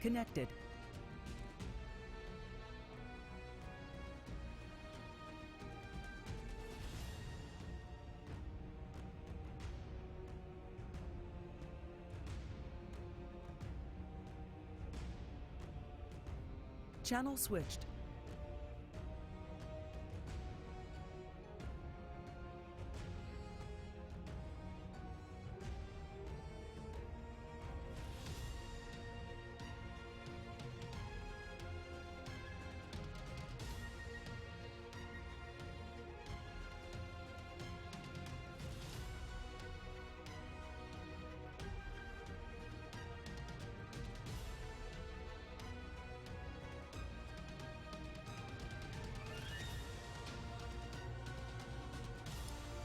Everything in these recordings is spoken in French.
connected. Channel switched.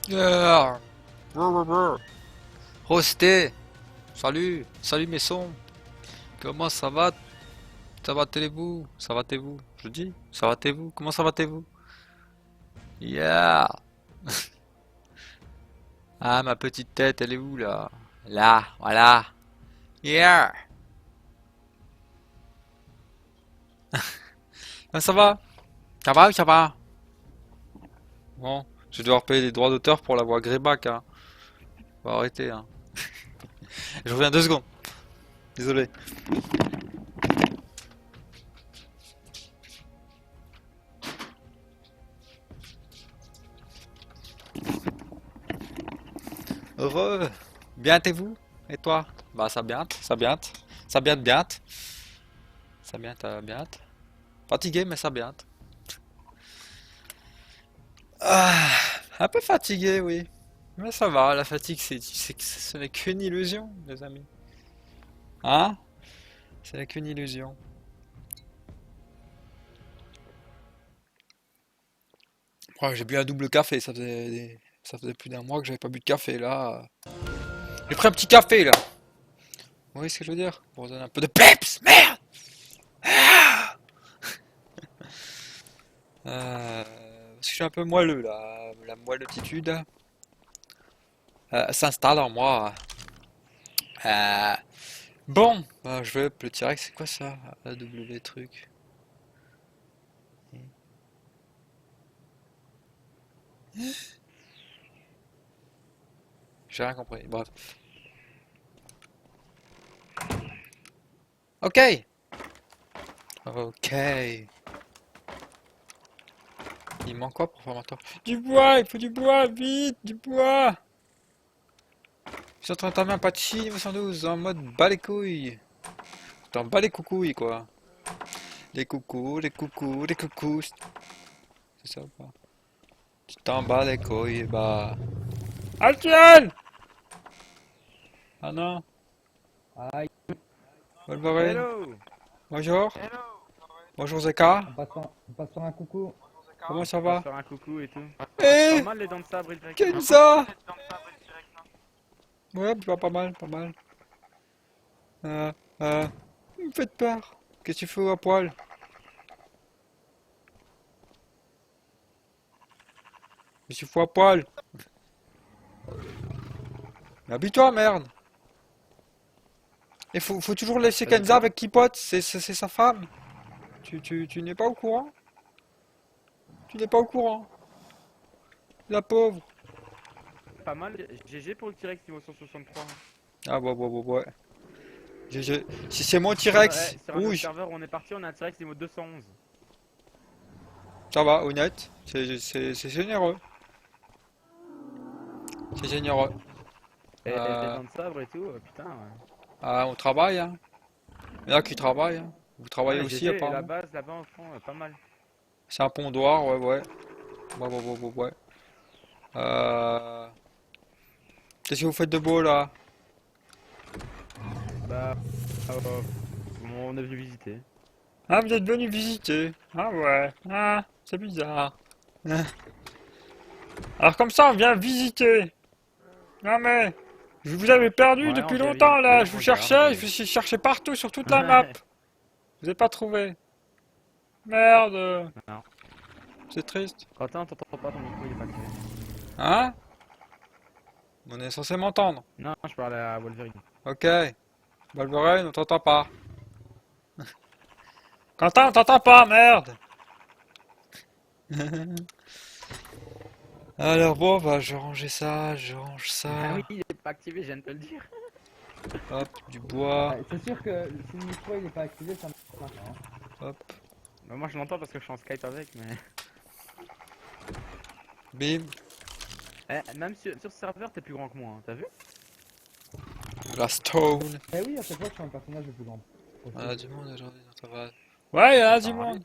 Yeah. Rosté. Salut, salut mes sons. Comment ça va? Ça va vous? Ça va vous? Je dis, ça va vous? Comment ça va vous? Yeah. Ah, ma petite tête, elle est où là? Là, voilà. Yeah. Ah, ça va? Ça va ou ça va? Bon, je vais devoir payer des droits d'auteur pour la voix Greyback, hein. Faut arrêter, hein. Je reviens 2 secondes. Désolé. Heureux. Bien et vous? Et toi? Bah ça bien, ça bien, ça bien bien, ça bien, bien. Fatigué mais ça bien. Ah, un peu fatigué, oui. Mais ça va, la fatigue, ce n'est qu'une illusion, les amis. Hein? Ce n'est qu'une illusion. Ouais, j'ai bu un double café, ça faisait plus d'1 mois que j'avais pas bu de café, là. J'ai pris un petit café, là. Vous voyez ce que je veux dire? Pour donner un peu de peps, merde! Parce que je suis un peu moelleux, là. La moelleuxitude s'installe en moi. Euh, bon, bah, je vais up le T-Rex, c'est quoi ça? AW truc. J'ai rien compris, bref. Ok! Ok. Il manque quoi pour faire ma torche? Du bois! Il faut du bois! Vite! Du bois! Je suis en train d'entamer un patchy niveau 112 en mode bas les couilles. T'en bas les coucouilles quoi. Les coucous, les coucous, les coucous. C'est ça ou pas? Tu t'en bats les couilles, bah. Altiel! Ah non. Aïe, Wolverine. Hello! Bonjour. Bonjour Zeka. on passe par un coucou. Comment ça On passe va? faire un coucou et tout. Pas Eh! mal les dents de sabre et le direct, non? Kenza! Ouais, bah, pas mal, pas mal. Euh, vous me faites peur. Qu'est-ce que tu fais à poil? Qu'est-ce que tu fais à poil? Mais habille-toi, merde! Il faut toujours laisser Vas-y, Kenza quoi? avec Kipot, c'est sa femme. Tu n'es pas au courant? Tu n'es pas au courant? La pauvre. Pas mal. GG pour le T-Rex niveau 163. Ah ouais. Si c'est mon Ouais, T-Rex sur un autre rouge, serveur où on est parti, on a un T-Rex niveau 211. ça va, honnête. C'est généreux. C'est généreux. Et les Euh, dents de sabre et tout, putain. Ouais, on travaille, hein. Il y en a qui travaillent, hein. Vous travaillez ouais aussi, GG et la apparemment. base là-bas au fond, pas mal. C'est un pondoir, ouais. Ouais. Euh, Qu'est-ce que vous faites de beau, là? Bah, euh, on est venu visiter. Ah, vous êtes venu visiter. Ah ouais. Ah, c'est bizarre. Ah. Alors comme ça, on vient visiter. Non mais, je vous avais perdu Ouais, on depuis vient longtemps visiter, là. on Je vous regarde. cherchais, je vous cherchais partout sur toute la map. Ouais. Vous n'avez pas trouvé. Merde. Non. C'est triste. Quentin, t'entends pas, ton micro il est pas activé. Hein? On est censé m'entendre. Non, je parlais à Wolverine. Ok. Wolverine, on t'entend pas. Quentin, on t'entend pas, merde! Alors bon, bah je vais ranger ça, je range Ah ça. oui, il est pas activé, je viens de te le dire. Hop, du bois. C'est sûr que si le micro il est pas activé, ça marche pas. Hein. Hop, Bah, moi je l'entends parce que je suis en Skype avec, mais. bim, Même sur ce serveur, t'es plus grand que moi, hein, t'as vu? la stone. Eh oui, à chaque fois que je suis un personnage le plus grand. On a du monde aujourd'hui dans ta base. Ouais, il y en a du Ah, monde.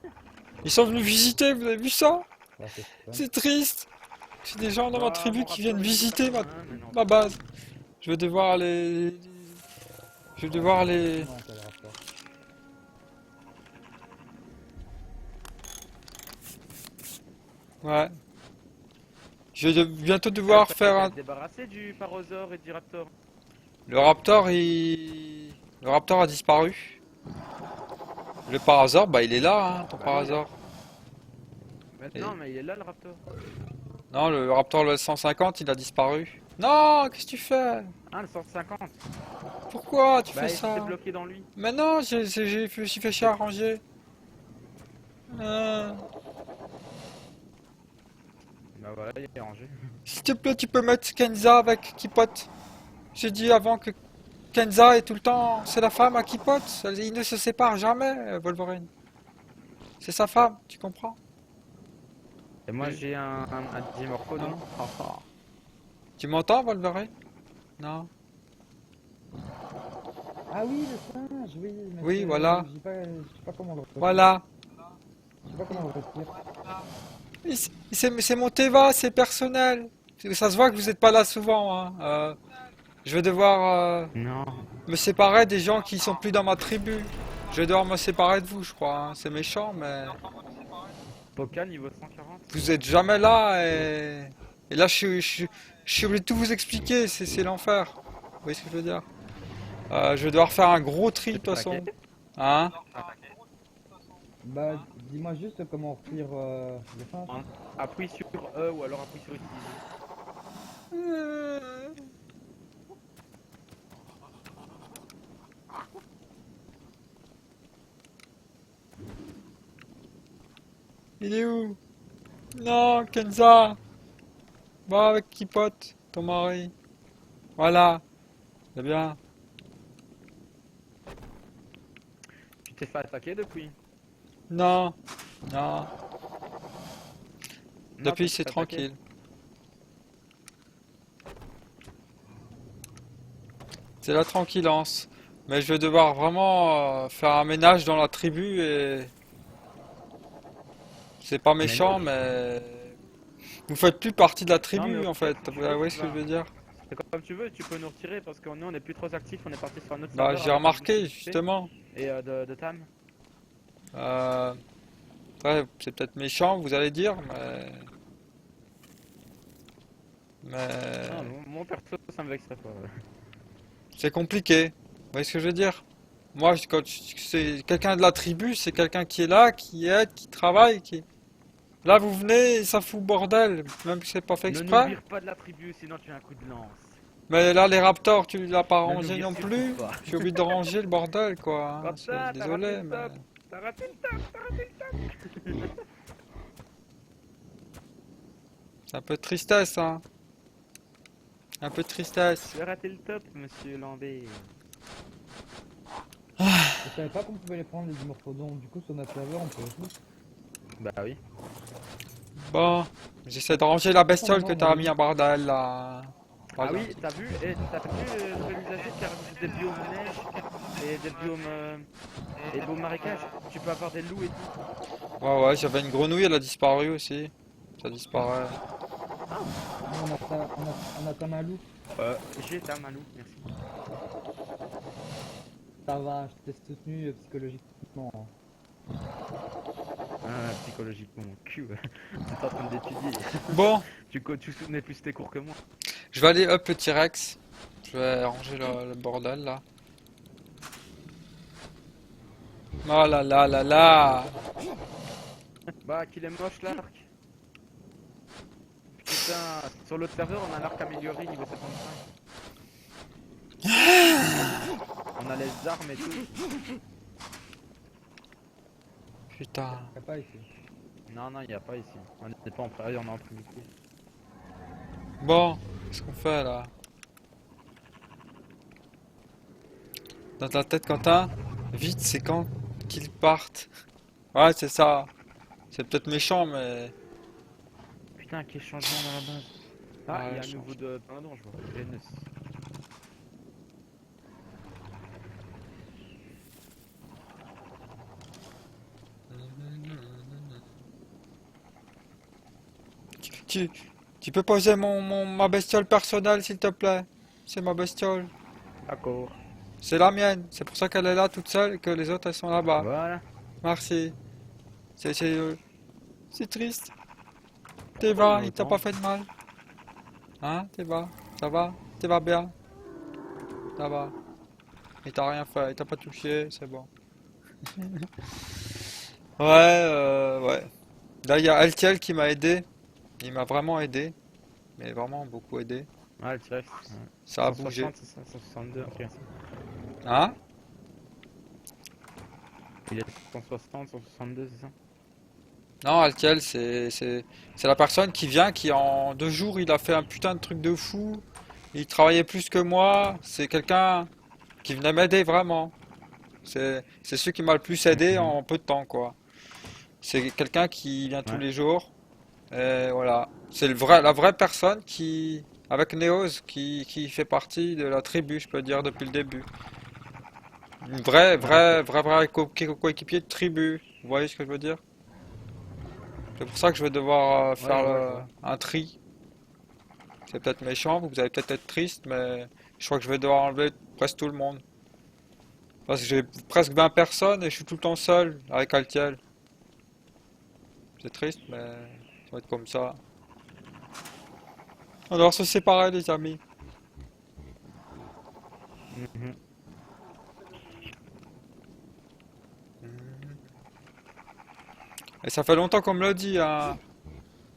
Ils sont venus visiter, vous avez vu ça? Ouais, c'est fun. C'est triste. C'est des gens dans ma Bah, tribu mon qui rapport, viennent il est visiter pas- mais non. ma base. Je vais devoir les... Je vais devoir les... Non, t'as le rapport. Ouais. Je vais bientôt devoir faire un... Débarrassé du Parosaure et du Raptor. Le raptor, il... Le raptor a disparu. Le parasaure, bah il est là, hein, ton Bah oui. parasaure. Maintenant, mais il est là le Raptor. Non, le raptor le 150, il a disparu. Non, qu'est-ce que tu fais? Ah, le 150. Pourquoi tu Bah, fais il s'est ça? bloqué dans lui. Mais non, je me suis fait chier à ranger. Bah voilà, il est rangé. S'il te plaît, tu peux mettre Kenza avec Kipot. J'ai dit avant que Kenza est tout le temps... C'est la femme à Kipot. Ils ne se séparent jamais, Wolverine. C'est sa femme, tu comprends? Et moi j'ai un Dimorpho, non? Tu m'entends, Wolverine? Non. Ah oui, le singe, oui. Mais Oui, c'est- voilà. je sais pas comment le retire. Voilà. Je sais pas comment le retire. C'est mon Teva, c'est personnel. Ça se voit que vous n'êtes pas là souvent, hein. Je vais devoir Non. me séparer des gens qui sont plus dans ma tribu. Je vais devoir me séparer de vous, je crois, hein. C'est méchant, mais Poca niveau 140. vous êtes jamais là et là je suis obligé de tout vous expliquer. C'est l'enfer. Vous voyez ce que je veux dire? Je vais devoir faire un gros tri de toute façon. Hein? Bah, dis-moi juste comment retire le singe. Appuie sur E ou alors appuie sur utiliser. Il est où? Non, Kenza! Va avec Kipot, ton mari. Voilà. C'est bien. Tu t'es fait attaquer depuis? Non. Non. Non, Depuis, tu t'es c'est fait tranquille. C'est la tranquillance. Mais je vais devoir vraiment faire un ménage dans la tribu et... C'est pas méchant, mais... Vous faites plus partie de la tribu, mais en fait. tu Vous veux, voyez tu ce que je vas- veux dire? C'est comme tu veux, tu peux nous retirer parce que nous on est plus trop actifs, on est parti sur un autre Bah, serveur j'ai avec remarqué, un justement. et de Tam. Ouais, c'est peut-être méchant, vous allez dire, mais... Mais... Non, mon perso ça me vexerait pas. C'est compliqué. Vous voyez ce que je veux dire? Moi, c'est quelqu'un de la tribu, c'est quelqu'un qui est là, qui aide, qui travaille, qui... Là, vous venez et ça fout le bordel, même si c'est pas fait Ne nous exprès. vire pas de la tribu sinon tu as un coup de lance. Mais là, les raptors, tu l'as pas Ne nous rangé vire non surtout plus. pas. J'ai oublié de ranger le bordel, quoi. Hein. Comme ça, t'as Désolé, raté le mais... top. T'as raté le top, t'as raté le top. C'est un peu de tristesse, hein. Un peu de tristesse. Tu as raté le top, monsieur Lambert. Je savais pas qu'on pouvait les prendre les dimorphodons. Du coup, sur notre serveur, on peut aussi. Bah oui. Bon, j'essaie de ranger la bestiole Oh, que non, t'as mais- mis en bordel, là. Ah oui, t'as vu le nouvel usager qui a rajouté des biomes neige et des biomes et des biomes marécages. Tu peux avoir des loups et tout. Ouais, j'avais une grenouille, elle a disparu aussi. Ça disparaît. Nous, on a ta malou. J'ai ta malou, merci. Ça va, je t'ai soutenu psychologiquement. Hein. Ah, psychologiquement, mon cul, ouais. T'es en train d'étudier. Bon, Tu soutenais plus tes cours que moi. je vais aller up le T-Rex. Je vais ranger le bordel, là. Oh là là là là. Bah, qu'il est moche l'arc. Putain, sur l'autre serveur, on a l'arc amélioré niveau 75. On a les armes et tout. Putain. Y'a pas ici. Non, non, il n'y a pas ici. On n'est pas en prairie, on est en primité. Bon, qu'est-ce qu'on fait là? Dans ta tête, Quentin, vite, c'est quand qu'ils partent. Ouais, c'est ça. C'est peut-être méchant, mais... Putain, quel changement dans la base. Ah, Ouais, il y a un change. nouveau de pardon, je vois. PNS. Tu, tu peux poser ma bestiole personnelle, s'il te plaît? C'est ma bestiole. D'accord. C'est la mienne. C'est pour ça qu'elle est là toute seule et que les autres, elles sont là-bas. Voilà. Merci. C'est triste. T'es Pourquoi va, il y en a il t'a pas autant? fait de mal. Hein, t'es va? Ça va? T'es va bien? Ça va. Il t'a rien fait, il t'a pas touché, c'est bon. Ouais, ouais. Là, il y a Altiel qui m'a aidé. Il m'a vraiment aidé. Mais vraiment beaucoup aidé. Ah, le T-Rex. Ouais. Ça a bougé. 160, c'est ça, 162, un truc comme ça. Hein? Il est 160, 162, c'est ça? Non, Altiel, c'est la personne qui vient, qui en 2 jours, il a fait un putain de truc de fou. Il travaillait plus que moi. C'est quelqu'un qui venait m'aider vraiment. C'est celui qui m'a le plus aidé Mhm. en peu de temps, quoi. C'est quelqu'un qui vient tous Ouais. les jours. Et voilà. C'est la vraie personne qui, avec Neos, qui fait partie de la tribu, je peux dire, depuis le début. Une Ah, ok. vraie coéquipier de tribu. Vous voyez ce que je veux dire? C'est pour ça que je vais devoir Ouais, faire je vois. un tri. C'est peut-être méchant, vous allez peut-être être triste, mais je crois que je vais devoir enlever presque tout le monde. Parce que j'ai presque 20 personnes et je suis tout le temps seul avec Altiel. C'est triste, mais ça va être comme ça. On va se séparer, les amis. Mhm. Et ça fait longtemps qu'on me le dit, hein,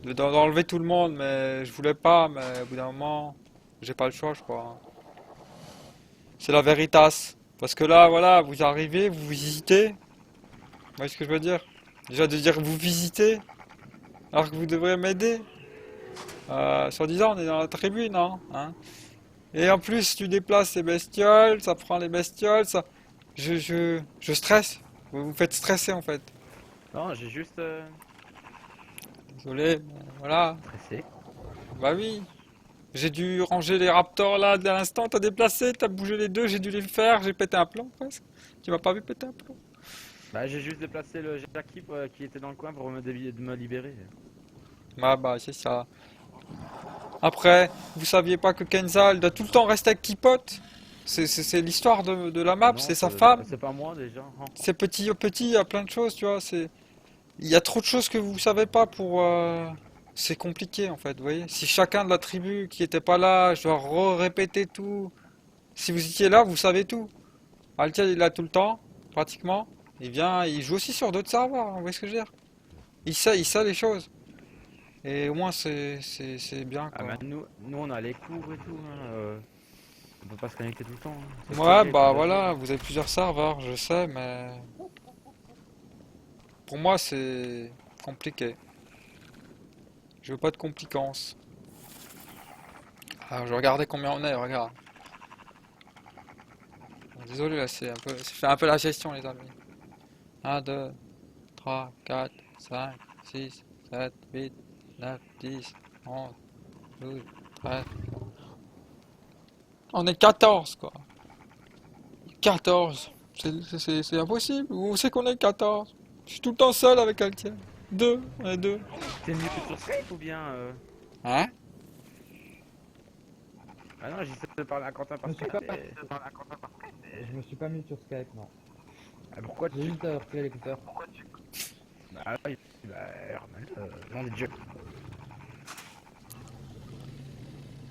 d'enlever tout le monde, mais je voulais pas, mais au bout d'un moment, j'ai pas le choix, je crois. C'est la veritas. Parce que là, voilà, vous arrivez, vous visitez. Vous voyez ce que je veux dire? Déjà de dire vous visitez, alors que vous devriez m'aider. Soi-disant, on est dans la tribune, hein. Et en plus, tu déplaces les bestioles, ça prend les bestioles, ça... Je stresse. Vous me faites stresser, en fait. Non, j'ai juste Désolé, mais voilà. stressé. Bah oui. J'ai dû ranger les raptors là, de l'instant, t'as déplacé, t'as bougé les deux, j'ai dû les faire, j'ai pété un plomb presque. Tu m'as pas vu péter un plomb? Bah, j'ai juste déplacé le Jackie qui était dans le coin pour de me libérer. Bah, c'est ça. Après, vous saviez pas que Kenza, elle doit tout le temps rester avec Kipot? C'est l'histoire de la map, Non, c'est sa femme. c'est pas moi déjà. C'est petit au petit, il y a plein de choses, tu vois. Il y a trop de choses que vous savez pas pour. C'est compliqué en fait, vous voyez. Si chacun de la tribu qui était pas là, je dois répéter tout. Si vous étiez là, vous savez tout. Altiel, il est là tout le temps, pratiquement. Il vient, il joue aussi sur d'autres serveurs, hein, vous voyez ce que je veux dire? Il sait les choses. Et au moins, c'est bien, Ah, bah, quoi. nous on a les cours et tout. Hein, on peut pas se connecter tout le temps. Hein. C'est Ouais, serré, bah plusieurs voilà, joueurs. vous avez plusieurs serveurs, je sais, mais pour moi, c'est compliqué. Je veux pas de complicances. Alors, je regardais combien on est, regarde. Bon, désolé, là, c'est fait un peu la gestion, les amis. 1, 2, 3, 4, 5, 6, 7, 8, 9, 10, 11, 12, 13. On est 14, quoi. 14. C'est impossible. Où c'est qu'on est 14? Je suis tout le temps seul avec Altier. Deux, on est deux. T'es mieux que sur Skype ou bien Hein? Ah non, j'essaie de parler à Quentin Je par me suis Skype. pas, je me suis pas mis sur Skype, non. Ah, pourquoi J'ai tu. juste retiré l'écouteur. Bah oui, bah normal, nom de Dieu.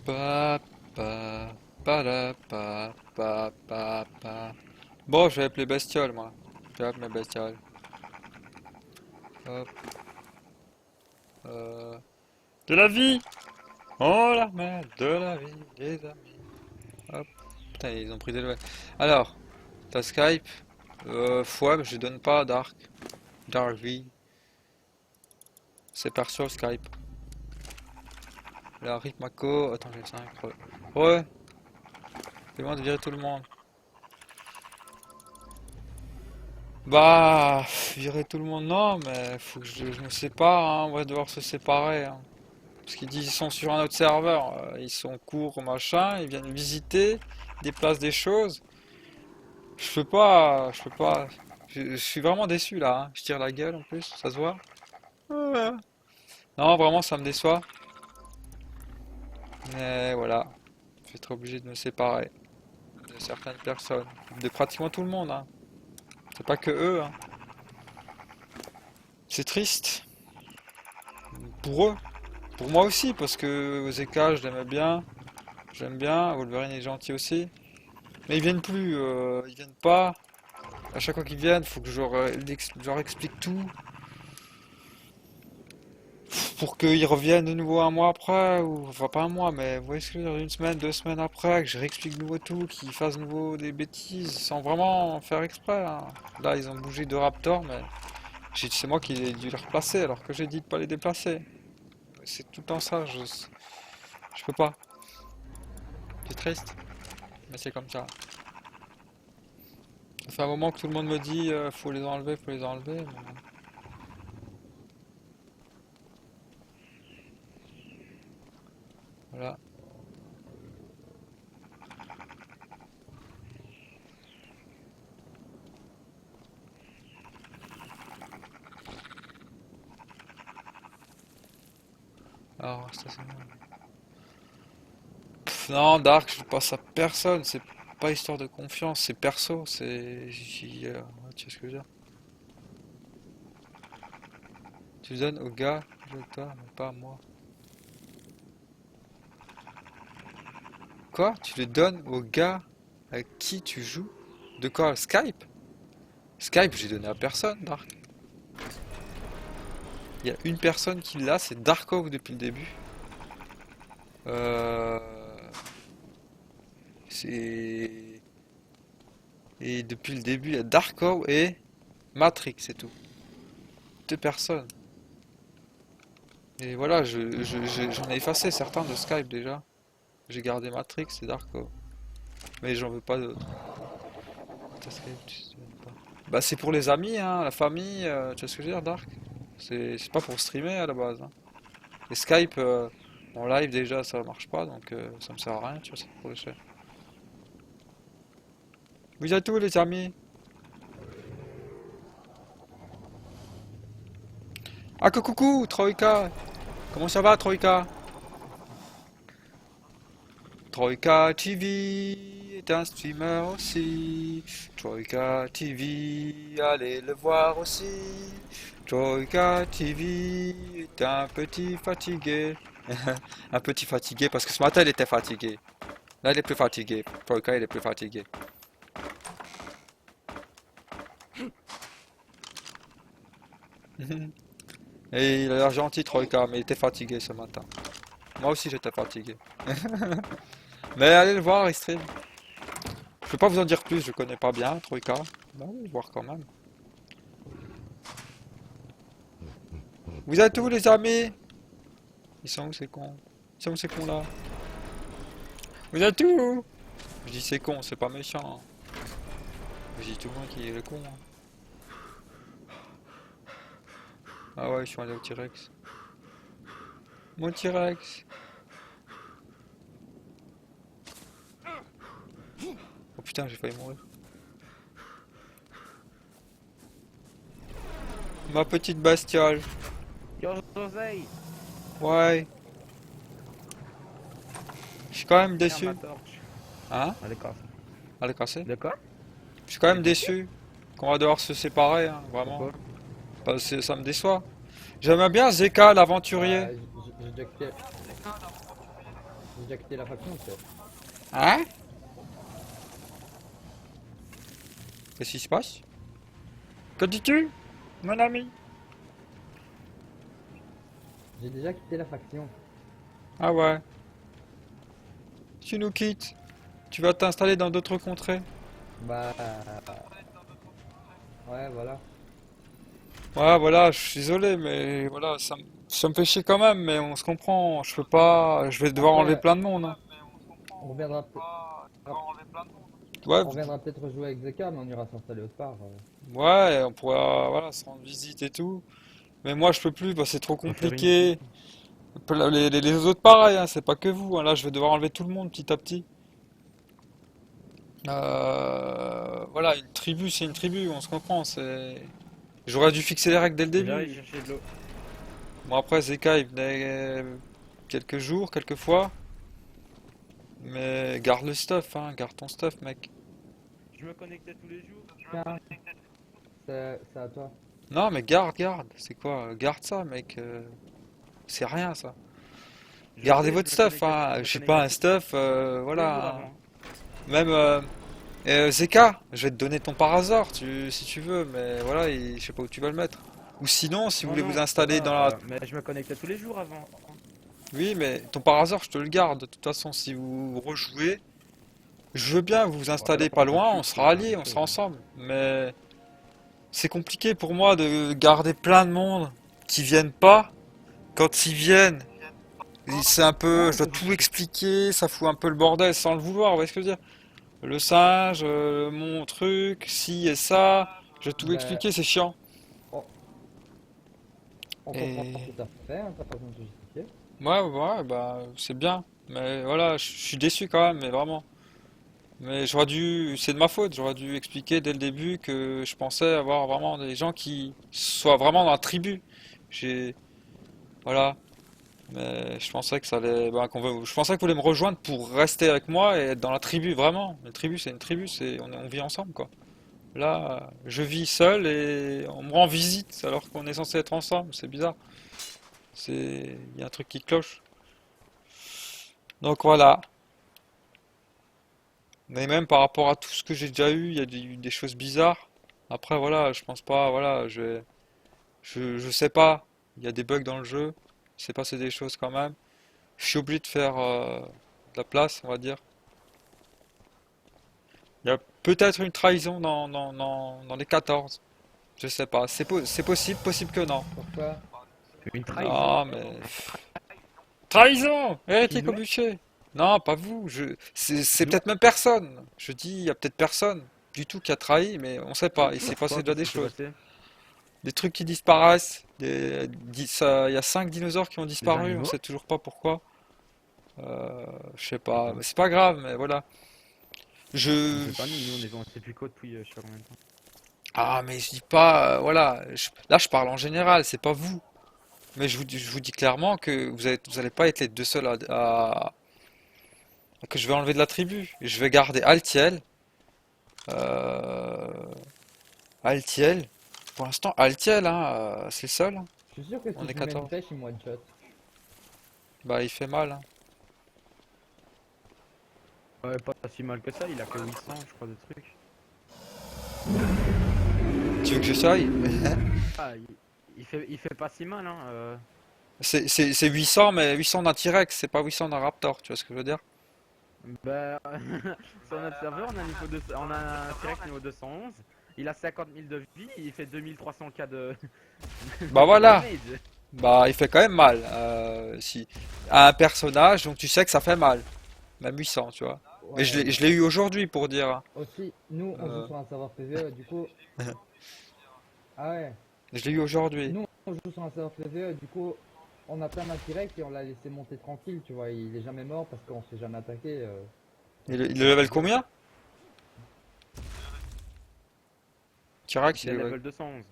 Pa, pa, pa, la, pa. Bon, je vais appeler bestioles, moi. Je vais appeler mes bestioles. Hop. De la vie! Oh la merde, de la vie, les amis. Hop. Putain, ils ont pris des levels. Alors, t'as Skype. Ouais, mais je donne pas Dark. Darby. C'est perso Skype. La Rip Mako. Attends, j'ai le 5. Ouais. Fais-moi de virer tout le monde. Bah, virer tout le monde, non, mais faut que je me sépare, hein. On va devoir se séparer, hein. Parce qu'ils disent qu'ils sont sur un autre serveur, ils sont courts, machin, ils viennent visiter, ils déplacent des choses. Je peux pas. Je suis vraiment déçu là, hein. Je tire la gueule en plus, ça se voit. Ouais. Non, vraiment, ça me déçoit. Mais voilà, je vais être obligé de me séparer de certaines personnes, de pratiquement tout le monde, hein. C'est pas que eux, hein. C'est triste. Pour eux. Pour moi aussi, parce que Zeka, je l'aimais bien. J'aime bien. Wolverine est gentil aussi. Mais ils viennent plus. Ils viennent pas. À chaque fois qu'ils viennent, faut que je leur explique tout. Pour qu'ils reviennent de nouveau un mois après. Ou, enfin, pas un mois, mais vous voyez ce que je veux dire, une semaine, 2 semaines après, que je réexplique de nouveau tout. Qu'ils fassent de nouveau des bêtises sans vraiment faire exprès, hein. Là, ils ont bougé de Raptor, mais c'est moi qui ai dû les replacer alors que j'ai dit de pas les déplacer. C'est tout le temps ça, je peux pas. C'est triste, mais c'est comme ça. Ça fait un moment que tout le monde me dit faut les enlever, faut les enlever. Mais... Voilà. Alors, ça c'est bon. Non, Dark, je passe à personne, c'est pas histoire de confiance, c'est perso, c'est... Tu vois ce que je veux dire? Tu le donnes au gars, je toi, mais pas à moi. Quoi? Tu le donnes au gars à qui tu joues? De quoi? Skype? Skype, j'ai donné à personne, Dark. Il y a une personne qui l'a, c'est Darkov depuis le début. Euh... C'est... Et depuis le début, il y a Darkov et Matrix, c'est tout. 2 personnes. Et voilà, j'en ai effacé certains de Skype déjà. J'ai gardé Matrix et Darkov. Mais j'en veux pas d'autres. T'as Skype, tu sais même pas. Bah c'est pour les amis, hein, la famille, tu vois ce que je veux dire, Dark? C'est pas pour streamer à la base, hein. Et Skype, en live déjà ça marche pas, donc ça me sert à rien, tu vois, c'est pour le chef. Vous êtes tous les amis? Ah coucou, Troïka! Comment ça va, Troïka? Troïka TV est un streamer aussi. Troïka TV, allez le voir aussi. Troïka TV est un petit fatigué. Un petit fatigué parce que ce matin il était fatigué. Là il est plus fatigué. Troïka il est plus fatigué. Et il a l'air gentil Troïka, mais il était fatigué ce matin. Moi aussi j'étais fatigué. Mais allez le voir, il stream. Je peux pas vous en dire plus, je connais pas bien Troïka. Bah oui, voir quand même. Vous êtes où les amis? Ils sont où ces cons? Ils sont où ces cons là? Vous êtes où? Je dis c'est con, c'est pas méchant, hein. Je dis tout le monde qui est le con, hein. Ah ouais, je suis allé au T-Rex. Mon T-Rex. Oh putain, j'ai failli mourir. Ma petite bestiole. Yo, José! Ouais. Je suis quand même Tiens, déçu. ma torche. Hein? Elle est cassée. Elle est cassée? De quoi? Je suis quand même déçu qu'on va devoir se séparer, hein, vraiment. Pourquoi? Parce que ça me déçoit. J'aimais bien Zeka, l'aventurier. Bah, j'ai déjà quitté la faction, en fait. Hein? Qu'est-ce qui se passe? Que dis-tu, mon ami? J'ai déjà quitté la faction. Ah ouais. Tu nous quittes. Tu vas t'installer dans d'autres contrées. Bah... Ouais, voilà. Ouais, voilà, je suis désolé, mais voilà, ça me fait chier quand même, mais on se comprend. Je peux pas, je vais devoir enlever Après, plein de monde, hein. on reviendra, Ouais, on reviendra peut-être rejouer avec Zeka, mais on ira s'installer autre part. ouais, on pourra, voilà, se rendre visite et tout. Mais moi, je peux plus, bah, c'est trop On va faire une. compliqué. Les autres, pareil, hein, c'est pas que vous, hein. Là, je vais devoir enlever tout le monde petit à petit. Voilà, une tribu, c'est une tribu, on se comprend. J'aurais dû fixer les règles dès le J'arrive début. chercher de l'eau. Bon, après, Zeka, il venait quelques jours, quelques fois. Mais garde le stuff, hein, garde ton stuff, mec. Je me connectais tous les jours. Tiens, c'est à toi. Non, mais garde. C'est quoi? Garde ça, mec. C'est rien, ça. Je Gardez sais, votre stuff, je hein. me Je sais connectais pas, un stuff, tous les jours voilà. avant. Même, Zeka, je vais te donner ton parasor, si tu veux, mais voilà, je sais pas où tu vas le mettre. Ou sinon, si vous Non, voulez vous non, ça installer va. dans la... Mais je me connectais tous les jours avant. Oui, mais ton parasor, je te le garde. De toute façon, si vous rejouez, je veux bien vous Bon, alors installer pas on s'en loin, fout, on c'est sera la alliés, même on chose. sera ensemble. Mais c'est compliqué pour moi de garder plein de monde qui viennent pas. Quand ils viennent, c'est un peu, Non, je dois tout expliquer, ça fout un peu le bordel sans le vouloir, vous voyez ce que je veux dire? Le singe, mon truc, ci et ça, je dois tout ben, expliquer, c'est chiant. on, on comprend Et tout à fait, hein, t'as pas besoin de te justifier. ouais, bah c'est bien. Mais voilà, je suis déçu quand même, mais vraiment. Mais c'est de ma faute, j'aurais dû expliquer dès le début que je pensais avoir vraiment des gens qui soient vraiment dans la tribu. J'ai, voilà. Mais je pensais que ça allait, bah, je pensais que vous voulez me rejoindre pour rester avec moi et être dans la tribu, vraiment. La tribu, c'est une tribu, on vit ensemble, quoi. Là, je vis seul et on me rend visite alors qu'on est censé être ensemble. C'est bizarre. Il y a un truc qui cloche. Donc voilà. Mais même par rapport à tout ce que j'ai déjà eu, il y a eu des choses bizarres. Après, voilà, je pense pas, voilà, je sais pas. Il y a des bugs dans le jeu. Il s'est passé des choses quand même. Je suis obligé de faire de la place, on va dire. Il y a peut-être une trahison dans les 14. Je sais pas. C'est possible, possible que non. Pourquoi? Une trahison. Non, mais... Trahison! Qui, Hérétique au nous? bûcher! Non, pas vous. C'est Nous? peut-être même personne. Je dis, il y a peut-être personne du tout qui a trahi, mais on sait pas. Il s'est passé Pourquoi? déjà Qu'est-ce des qui s'est choses. passé? Des trucs qui disparaissent. Il y a 5 dinosaures qui ont Des disparu. On animaux? sait toujours pas pourquoi. Je sais pas. Mais c'est pas grave, mais voilà. On Je... sait pas, on sait plus quoi depuis je sais pas combien de temps. Ah, mais je dis pas... voilà. Là, je parle en général. C'est pas vous. Mais je vous dis clairement que vous allez pas être les deux seuls que je vais enlever de la tribu. Je vais garder Altiel. Euh, Altiel. Pour l'instant, Altiel, hein, c'est le seul, hein. Je suis sûr que On si est je lui mets une 14. flèche, il me one shot. Bah, il fait mal, hein. Ouais, pas si mal que ça, il a que 800, je crois, de trucs. Tu veux que j'essaye? Ah, il fait pas si mal, hein. C'est 800, mais 800 d'un T-Rex, c'est pas 800 d'un Raptor, tu vois ce que je veux dire? Bah, sur notre serveur, on a un T-Rex niveau 211. Il a 50 000 de vie, il fait 2300 k Bah de voilà, damage. bah il fait quand même mal. Si à un personnage, donc tu sais que ça fait mal, même 800, tu vois. Mais Ouais, je l'ai eu aujourd'hui pour dire, hein. aussi, nous, on joue Euh, sur un serveur PvE, du coup... Ah ouais, je l'ai eu aujourd'hui. nous, on joue sur un serveur PvE, du coup, on a plein d'un T-Rex et on l'a laissé monter tranquille, tu vois, il est jamais mort parce qu'on se fait jamais attaquer. Il est level combien? T-Rex, Il il est est level. level 211.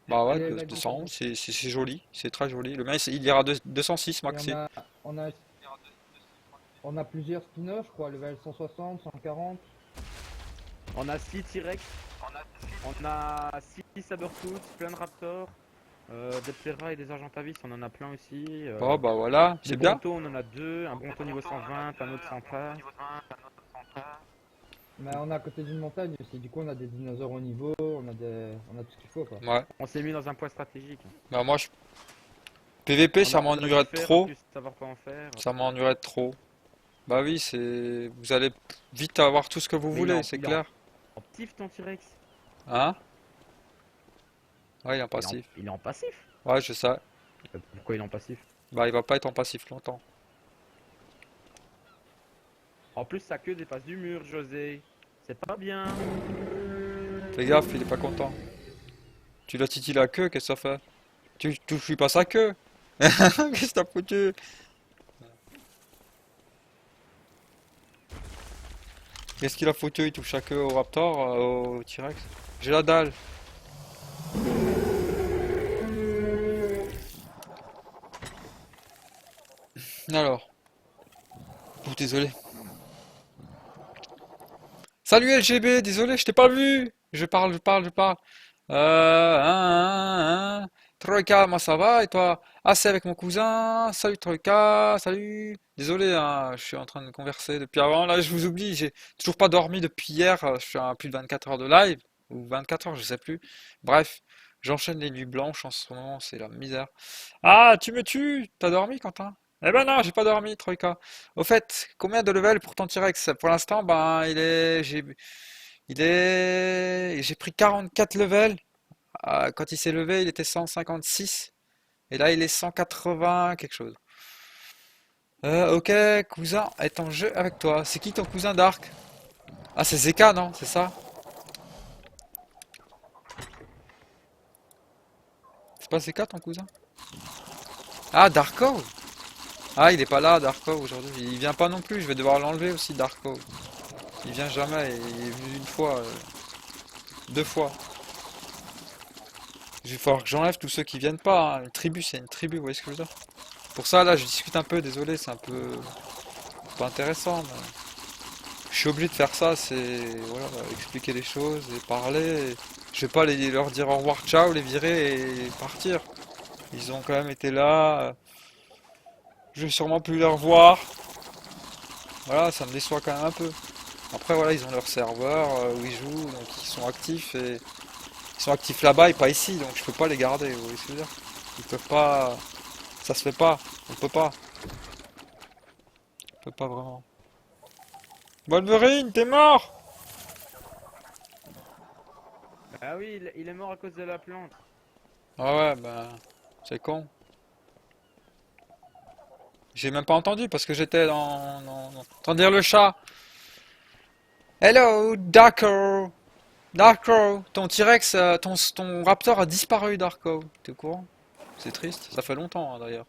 Bah Il ouais, est level 211, 211. c'est joli, c'est très joli. Le mien, il ira 206 Et maxi. on a, on a plusieurs spinners, je crois, level 160, 140. On a 6 T-Rex, on a 6 Sabertooth, plein de Raptors, des Ptera et des Argentavis, on en a plein aussi. Bon, bah voilà, Des c'est bien. Brontos, on en a 2, un Bronto niveau 120, un autre 130. Mais on est à côté d'une montagne aussi, du coup on a des dinosaures au niveau, on a tout ce qu'il faut quoi. Ouais. On s'est mis dans un point stratégique. Bah PVP, ça On a m'ennuierait dû de faire, en trop. plus savoir pas en faire. Ça m'ennuierait de trop. Bah oui, vous allez vite avoir tout ce que vous Mais voulez, c'est il est en, clair. en ptif ton T-Rex. Hein? Ouais, il est en passif. Il est en passif. Ouais, je sais. Pourquoi il est en passif? Bah, il va pas être en passif longtemps. En plus, sa queue dépasse du mur, José. C'est pas bien. Fais gaffe, il est pas content. Tu l'as titillé la queue, qu'est-ce que ça fait? Tu touches lui pas sa queue. Qu'est-ce que t'as foutu? Qu'est-ce qu'il a foutu? Il touche sa queue au Raptor, au T-Rex. J'ai la dalle. Alors. Oh, désolé. Salut LGB, désolé, je t'ai pas vu. Je parle. Troïka, moi ça va, et toi? Ah, c'est avec mon cousin. Salut Troïka, salut. Désolé, hein, je suis en train de converser depuis avant. Là, je vous oublie, j'ai toujours pas dormi depuis hier. Je suis à plus de 24 heures de live, ou 24 heures, je sais plus. Bref, j'enchaîne les nuits blanches en ce moment, c'est la misère. Ah, tu me tues? T'as dormi, Quentin? Eh ben non, j'ai pas dormi, Troïka. Au fait, combien de level pour ton T-Rex? Pour l'instant, ben, j'ai pris 44 levels. Quand il s'est levé, il était 156. Et là, il est 180 quelque chose. Ok, cousin est en jeu avec toi. C'est qui ton cousin Dark? Ah, c'est Zeka, non? C'est ça? C'est pas Zeka ton cousin? Ah, Darko? Ah, il est pas là, Darko, aujourd'hui. Il vient pas non plus, je vais devoir l'enlever aussi, Darko. Il vient jamais, il est venu une fois, deux fois. Il va falloir que j'enlève tous ceux qui viennent pas, hein. Une tribu, c'est une tribu, vous voyez ce que je veux dire? Pour ça, là, je discute un peu, désolé, c'est un peu pas intéressant, mais je suis obligé de faire ça, c'est voilà, expliquer les choses et parler. Je vais pas leur dire au revoir, ciao, les virer et partir. Ils ont quand même été là, je vais sûrement plus les revoir. Voilà, ça me déçoit quand même un peu. Après, voilà, ils ont leur serveur où ils jouent, donc ils sont actifs et ils sont actifs là-bas et pas ici, donc je peux pas les garder, vous voyez ce que je veux dire? Ils peuvent pas, ça se fait pas, on peut pas, on peut pas vraiment. Wolverine, t'es mort! Ah oui, il est mort à cause de la plante. Ah ouais, bah, c'est con. J'ai même pas entendu parce que j'étais en train de dire le chat. Hello, Darko! Darko! Ton T-Rex, ton Raptor a disparu, Darko. T'es au courant? C'est triste, ça fait longtemps hein, d'ailleurs.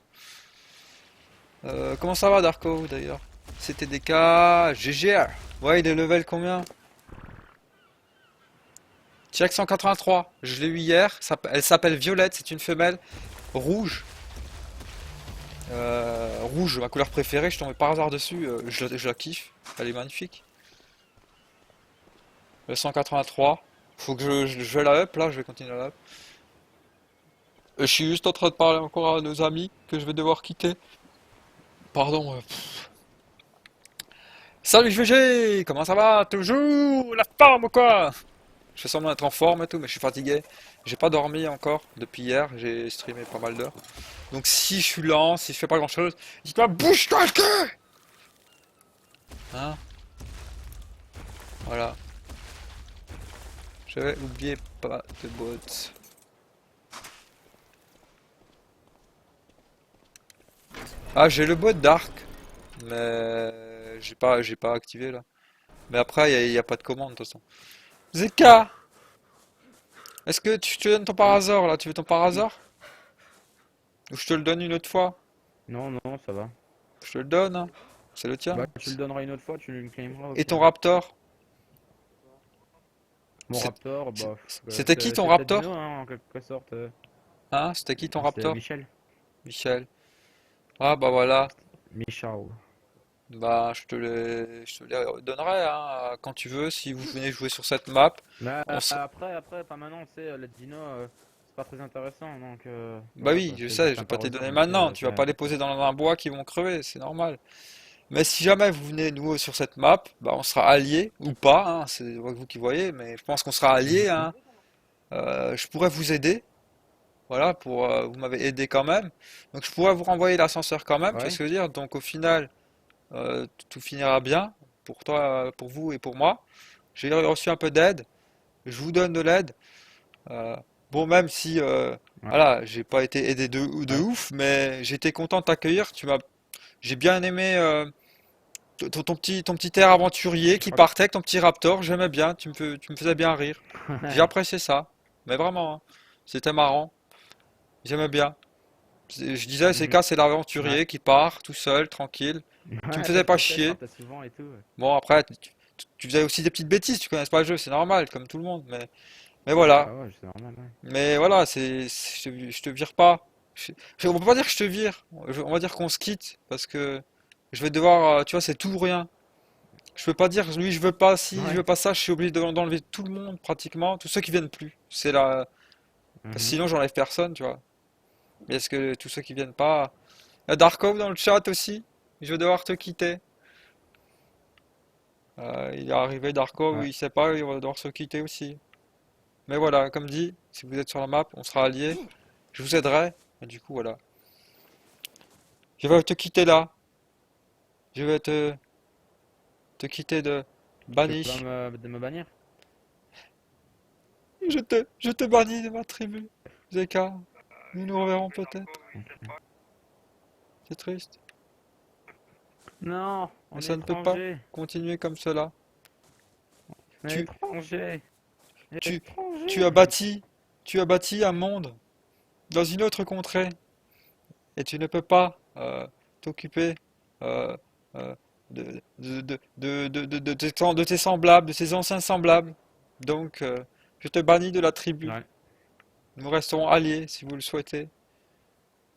Comment ça va, Darko, d'ailleurs? C'était des cas GGR. Ouais, il est level combien? T-Rex 183. Je l'ai eu hier. Elle s'appelle Violette, c'est une femelle rouge. Rouge, ma couleur préférée, je tombais par hasard dessus, je la kiffe, elle est magnifique. Le 183, faut que je vais la up, là, je vais continuer la up. Je suis juste en train de parler encore à nos amis que je vais devoir quitter. Pardon. Salut GG, comment ça va? Toujours la forme ou quoi? Je fais semblant d'être en forme et tout, mais je suis fatigué. J'ai pas dormi encore depuis hier, j'ai streamé pas mal d'heures. Donc si je suis lent, si je fais pas grand chose, dites-moi bouge-toi le cul! Hein? Voilà. J'avais oublié pas de bots. Ah, j'ai le bot Dark, mais j'ai pas activé là. Mais après, y a pas de commande de toute façon. Zeka, est-ce que tu te donnes ton parasor là? Tu veux ton parasor? Ou je te le donne une autre fois? Non, non, ça va. Je te le donne, hein. C'est le tien. Bah, tu le donneras une autre fois, tu le claimeras au Et pire. ton Raptor? Mon C'est- Raptor, bah, C'était qui ton c'était Raptor? Dino, hein, en quelque sorte. Hein? C'était qui ton C'était Raptor? Michel. Michel. Ah bah voilà. Michel. Bah je te les donnerai hein, quand tu veux, si vous venez jouer sur cette map. Mais On s- après, pas maintenant, tu sais, les dinos, c'est pas très intéressant, donc Bah voilà oui, quoi, je c'est sais, juste je un vais pas te les parasite, donner donc maintenant, tu vas pas les poser dans un bois qui vont crever, c'est normal. Mais si jamais vous venez nous sur cette map, bah on sera alliés, ou pas, hein, c'est vous qui voyez, mais je pense qu'on sera alliés, Mhm. hein. Je pourrais vous aider, voilà, vous m'avez aidé quand même, donc je pourrais vous renvoyer l'ascenseur quand même, tu vois ce Ouais. que je veux dire, donc au final, tout finira bien, pour toi, pour vous et pour moi. J'ai reçu un peu d'aide, je vous donne de l'aide. Euh, Bon, même si, Ouais. voilà, j'ai pas été aidé de Ouais. ouf, mais j'étais content de t'accueillir. J'ai bien aimé ton petit air aventurier Je qui crois que... partait avec ton petit Raptor. J'aimais bien, tu me faisais bien rire. J'ai Ouais. apprécié ça, mais vraiment, hein. C'était marrant. J'aimais bien. Je disais, c'est Mhm. cas, c'est Ouais. l'aventurier qui part tout seul, tranquille. Tu me Ouais, faisais je pas sais, je chier. partais souvent et tout. Ouais. Bon, après, tu faisais aussi des petites bêtises, tu connais pas le jeu, c'est normal, comme tout le monde. Mais Ouais, voilà. ouais, c'est normal, ouais. Mais voilà, je te vire pas. On peut pas dire que je te vire. On va dire qu'on se quitte parce que je vais devoir, tu vois, c'est tout ou rien. Je peux pas dire, lui, je veux pas ci, je veux Ouais. pas ça. Je suis obligé d'enlever tout le monde pratiquement, tous ceux qui viennent plus. C'est là, Mhm. sinon j'enlève personne, tu vois. Mais est-ce que tous ceux qui viennent pas, il y a Darkov dans le chat aussi. Je vais devoir te quitter. Il est arrivé Darkov, Ouais. il sait pas, il va devoir se quitter aussi. Mais voilà, comme dit, si vous êtes sur la map, on sera alliés. Je vous aiderai. Et du coup, voilà. Je vais te quitter là. Je vais te quitter de Tu vas banni. de me bannir? Je te bannis de ma tribu. Zeka, nous nous reverrons peut-être. C'est triste. Non, Mais on est ça ne peut pas étranger. continuer comme cela. On est Tu, étranger. tu, tu as Étranger. bâti, tu as bâti un monde dans une autre contrée. Et tu ne peux pas t'occuper euh, euh, de tes semblables, de tes anciens semblables. Donc, je te bannis de la tribu. Ouais. Nous resterons alliés si vous le souhaitez.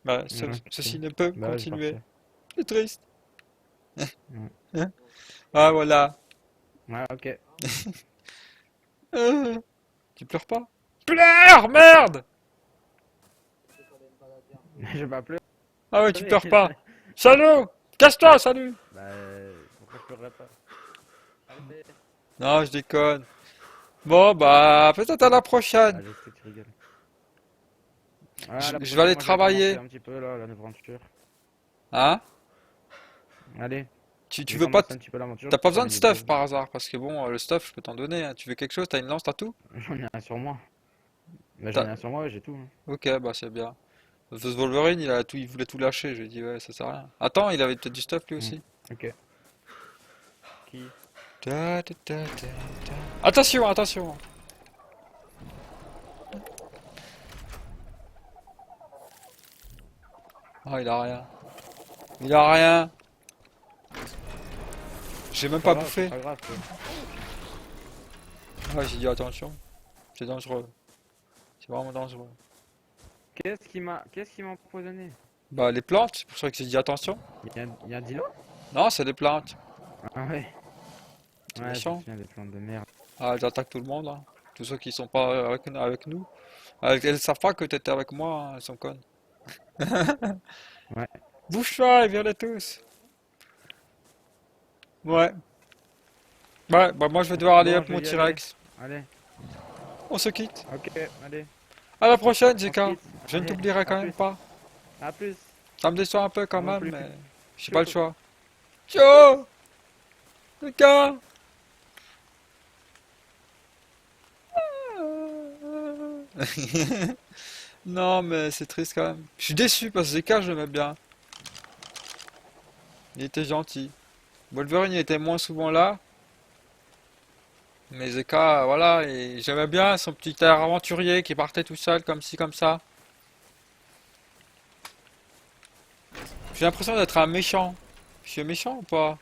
Bah, Ouais, ok. ceci ne peut Bah ouais, je vais continuer. partir. C'est triste. Ouais. Hein. Ah, voilà. Ouais, ok. Euh, tu pleures pas? Pleure, merde! Je vais pas Ah ouais, tu pleurer. pleures pas. Salut! Casse-toi, salut! Bah, pourquoi je pleurerais pas? Allez. Non, je déconne. Bon, bah, peut-être à la prochaine. Ah, je sais que tu rigoles. Ouais, à la Je vais prochaine, aller moi je vais commencer travailler. un petit peu là, l'aventure. Hein? Allez, je Tu vais veux pas. commencer un petit peu l'aventure, T'as je pas vais besoin de fermer les yeux. stuff par hasard, parce que bon, le stuff, je peux t'en donner, hein. Tu veux quelque chose? T'as une lance, t'as tout? J'en ai un sur moi. Mais j'en ai T'as- un sur moi, ouais, j'ai tout, hein. Ok, bah c'est bien. Ce Wolverine, il voulait tout lâcher. Je lui ai dit, ouais, ça sert à rien. Attends, il avait peut-être du stuff lui Hmm. aussi. Ok. Qui? Ta. Attention, attention! Ah, il a rien. Il a rien. J'ai même Pas pas grave, c'est bouffé. pas grave. Ah, j'ai dit attention. C'est dangereux. C'est vraiment dangereux. Qu'est-ce qui m'a empoisonné? Bah, les plantes, c'est pour ça que j'ai dit attention. Il y a un Dilo? Non, c'est des plantes. Ah ouais. C'est Ouais, je me méchant. souviens des plantes de merde. Ah, elles attaquent tout le monde, hein. Tous ceux qui sont pas avec nous. Elles savent pas que t'étais avec moi, hein, elles sont connes. Ouais. Bouge-toi et viens-les tous. Ouais. Ouais, bah moi je vais devoir aller Bon, avec je mon vais y aller. T-Rex. Allez. On se quitte. Ok, allez. À la prochaine, On se JK. quitte. Je ne Allez, t'oublierai à quand même plus. pas. À plus. Ça me déçoit un peu quand Moi non même, plus. mais j'ai pas le Ciao. choix. Ciao! JK! Non, mais c'est triste quand même. Je suis déçu parce que Zeka, je l'aimais bien. Il était gentil. Wolverine, il était moins souvent là. Mais Zeka, voilà, et j'aimais bien son petit air aventurier qui partait tout seul, comme ci, comme ça. J'ai l'impression d'être un méchant. Je suis méchant ou pas?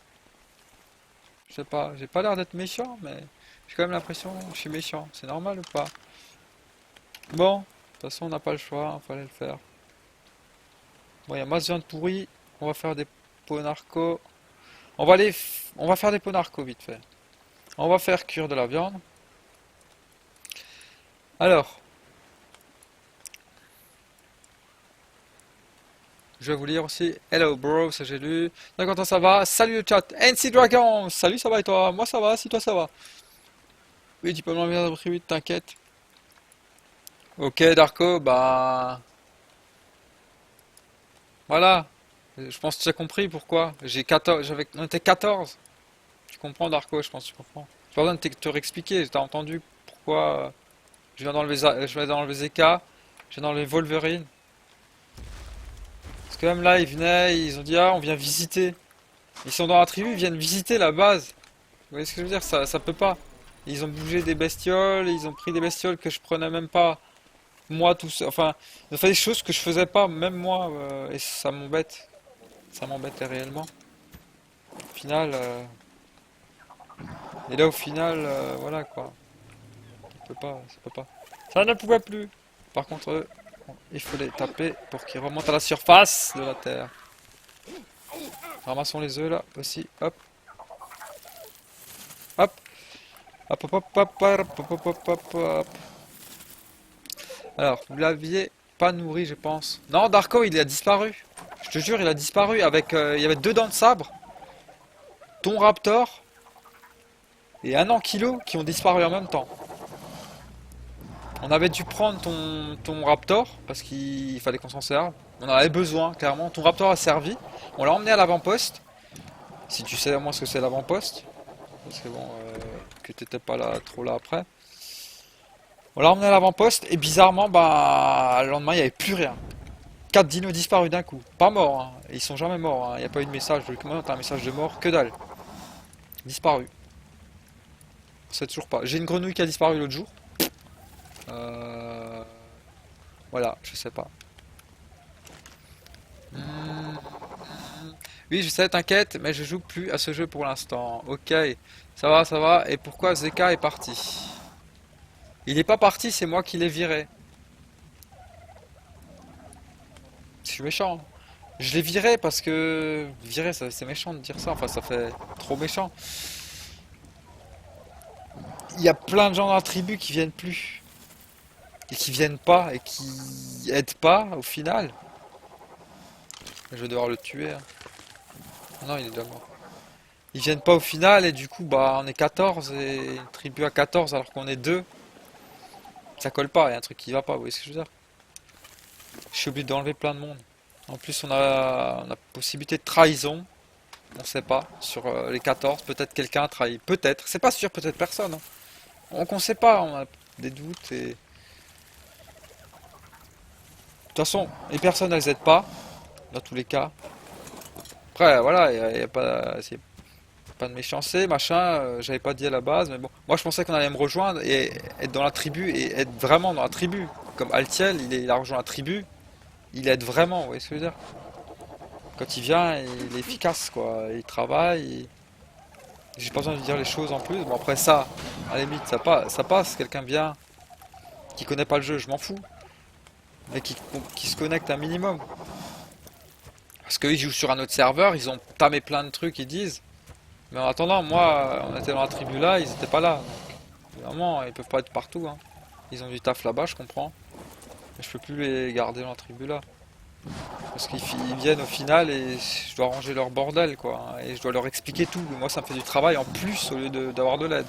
Je sais pas, j'ai pas l'air d'être méchant, mais j'ai quand même l'impression que je suis méchant. C'est normal ou pas? Bon, de toute façon, on n'a pas le choix, il fallait le faire. Bon, il y a masse de viande pourrie. On va faire des pots narcos. On va faire des pots narcos vite fait. On va faire cuire de la viande. Alors, je vais vous lire aussi. Hello bro, ça j'ai lu. D'accord, toi ça va? Salut le chat. NC Dragon, salut, ça va et toi? Moi ça va, si toi ça va. Oui, tu peux m'enlever la vite, t'inquiète. Ok, Darko, bah. Voilà. Je pense que tu as compris pourquoi. J'ai 14, on était 14. Tu comprends, Darko, je pense que tu comprends. J'ai pas besoin de te réexpliquer, t'as entendu pourquoi. Je viens d'enlever Zeka. Je viens d'enlever Wolverine. Parce que même là, ils venaient, ils ont dit ah, on vient visiter. Ils sont dans la tribu, ils viennent visiter la base. Vous voyez ce que je veux dire? Ça peut pas. Ils ont bougé des bestioles, ils ont pris des bestioles que je prenais même pas. Moi, tout seul. Enfin, ils ont fait des choses que je faisais pas, même moi. Et ça m'embête. Ça m'embêtait réellement. Au final. Et là, au final, voilà quoi. Ça peut pas, ça peut pas. Ça ne pouvait plus. Par contre, il faut les taper pour qu'ils remontent à la surface de la terre. Ramassons les œufs là aussi. Hop. Hop. Hop, hop, hop, hop, hop, hop, hop, hop, hop, hop. Alors, vous l'aviez pas nourri, je pense. Non, Darko, il a disparu. Je te jure, il a disparu avec. Il y avait 2 dents de sabre, ton raptor et un ankilo qui ont disparu en même temps. On avait dû prendre ton raptor parce qu'il fallait qu'on s'en serve. On en avait besoin, clairement. Ton raptor a servi. On l'a emmené à l'avant-poste. Si tu sais au moins ce que c'est l'avant-poste. Parce que bon, que t'étais pas là trop là après. On l'a emmené à l'avant-poste et bizarrement, bah, le lendemain, il n'y avait plus rien. 4 dinos disparus d'un coup. Pas morts, hein. Ils sont jamais morts, hein. Il n'y a pas eu de message. Comment t'as un message de mort? Que dalle. Disparu. On sait toujours pas. J'ai une grenouille qui a disparu l'autre jour. Voilà, je sais pas. Hmm. Oui, je sais, t'inquiète, mais je joue plus à ce jeu pour l'instant. Ok, ça va, ça va. Et pourquoi Zeka est parti? Il est pas parti, c'est moi qui l'ai viré. Je suis méchant. Je l'ai viré parce que... Virer, c'est méchant de dire ça. Enfin, ça fait trop méchant. Il y a plein de gens dans la tribu qui viennent plus. Et qui viennent pas. Et qui aident pas, au final. Je vais devoir le tuer, hein. Ah non, il est déjà mort. Ils viennent pas au final et du coup, bah, on est 14 et une tribu à 14 alors qu'on est 2. Ça colle pas, il y a un truc qui va pas, vous voyez ce que je veux dire? Je suis obligé d'enlever plein de monde. En plus, on a possibilité de trahison. On sait pas. Sur les 14, peut-être quelqu'un a trahi. Peut-être. C'est pas sûr, peut-être personne, hein. Donc on sait pas, on a des doutes et... De toute façon, les personnes elles aident pas, dans tous les cas. Après, voilà, y a pas, c'est pas de méchanceté, machin, j'avais pas dit à la base, mais bon. Moi je pensais qu'on allait me rejoindre et être dans la tribu et être vraiment dans la tribu. Comme Altiel, il a rejoint la tribu, il aide vraiment, vous voyez ce que je veux dire? Quand il vient, il est efficace, quoi. Il travaille, j'ai pas besoin de lui dire les choses en plus. Bon après ça, à la limite, ça passe, quelqu'un vient, qui connaît pas le jeu, je m'en fous. Mais qui se connecte un minimum. Parce qu'ils jouent sur un autre serveur, ils ont tamé plein de trucs, ils disent. Mais en attendant, moi, on était dans la tribu là, ils étaient pas là. Donc, évidemment, ils peuvent pas être partout, hein. Ils ont du taf là-bas, je comprends. Mais je peux plus les garder dans la tribu là. Parce qu'ils viennent au final et je dois ranger leur bordel, quoi, hein. Et je dois leur expliquer tout. Moi, ça me fait du travail en plus au lieu d'avoir de l'aide.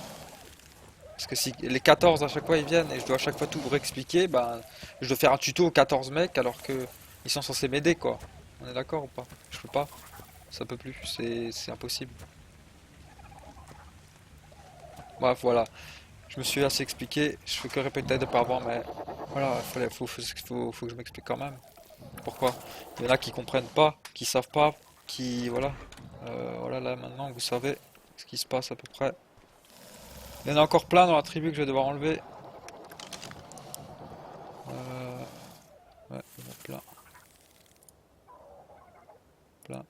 Parce que si les 14 à chaque fois ils viennent et je dois à chaque fois tout réexpliquer, ben je dois faire un tuto aux 14 mecs alors que ils sont censés m'aider, quoi. On est d'accord ou pas? Je peux pas. Ça peut plus. C'est impossible. Bref, voilà. Je me suis assez expliqué. Je fais que répéter de par avant, mais voilà, faut que je m'explique quand même. Pourquoi? Il y en a qui comprennent pas, qui savent pas, qui voilà. Voilà, là maintenant vous savez ce qui se passe à peu près. Il y en a encore plein dans la tribu que je vais devoir enlever. Ouais, il y en a plein. Plein.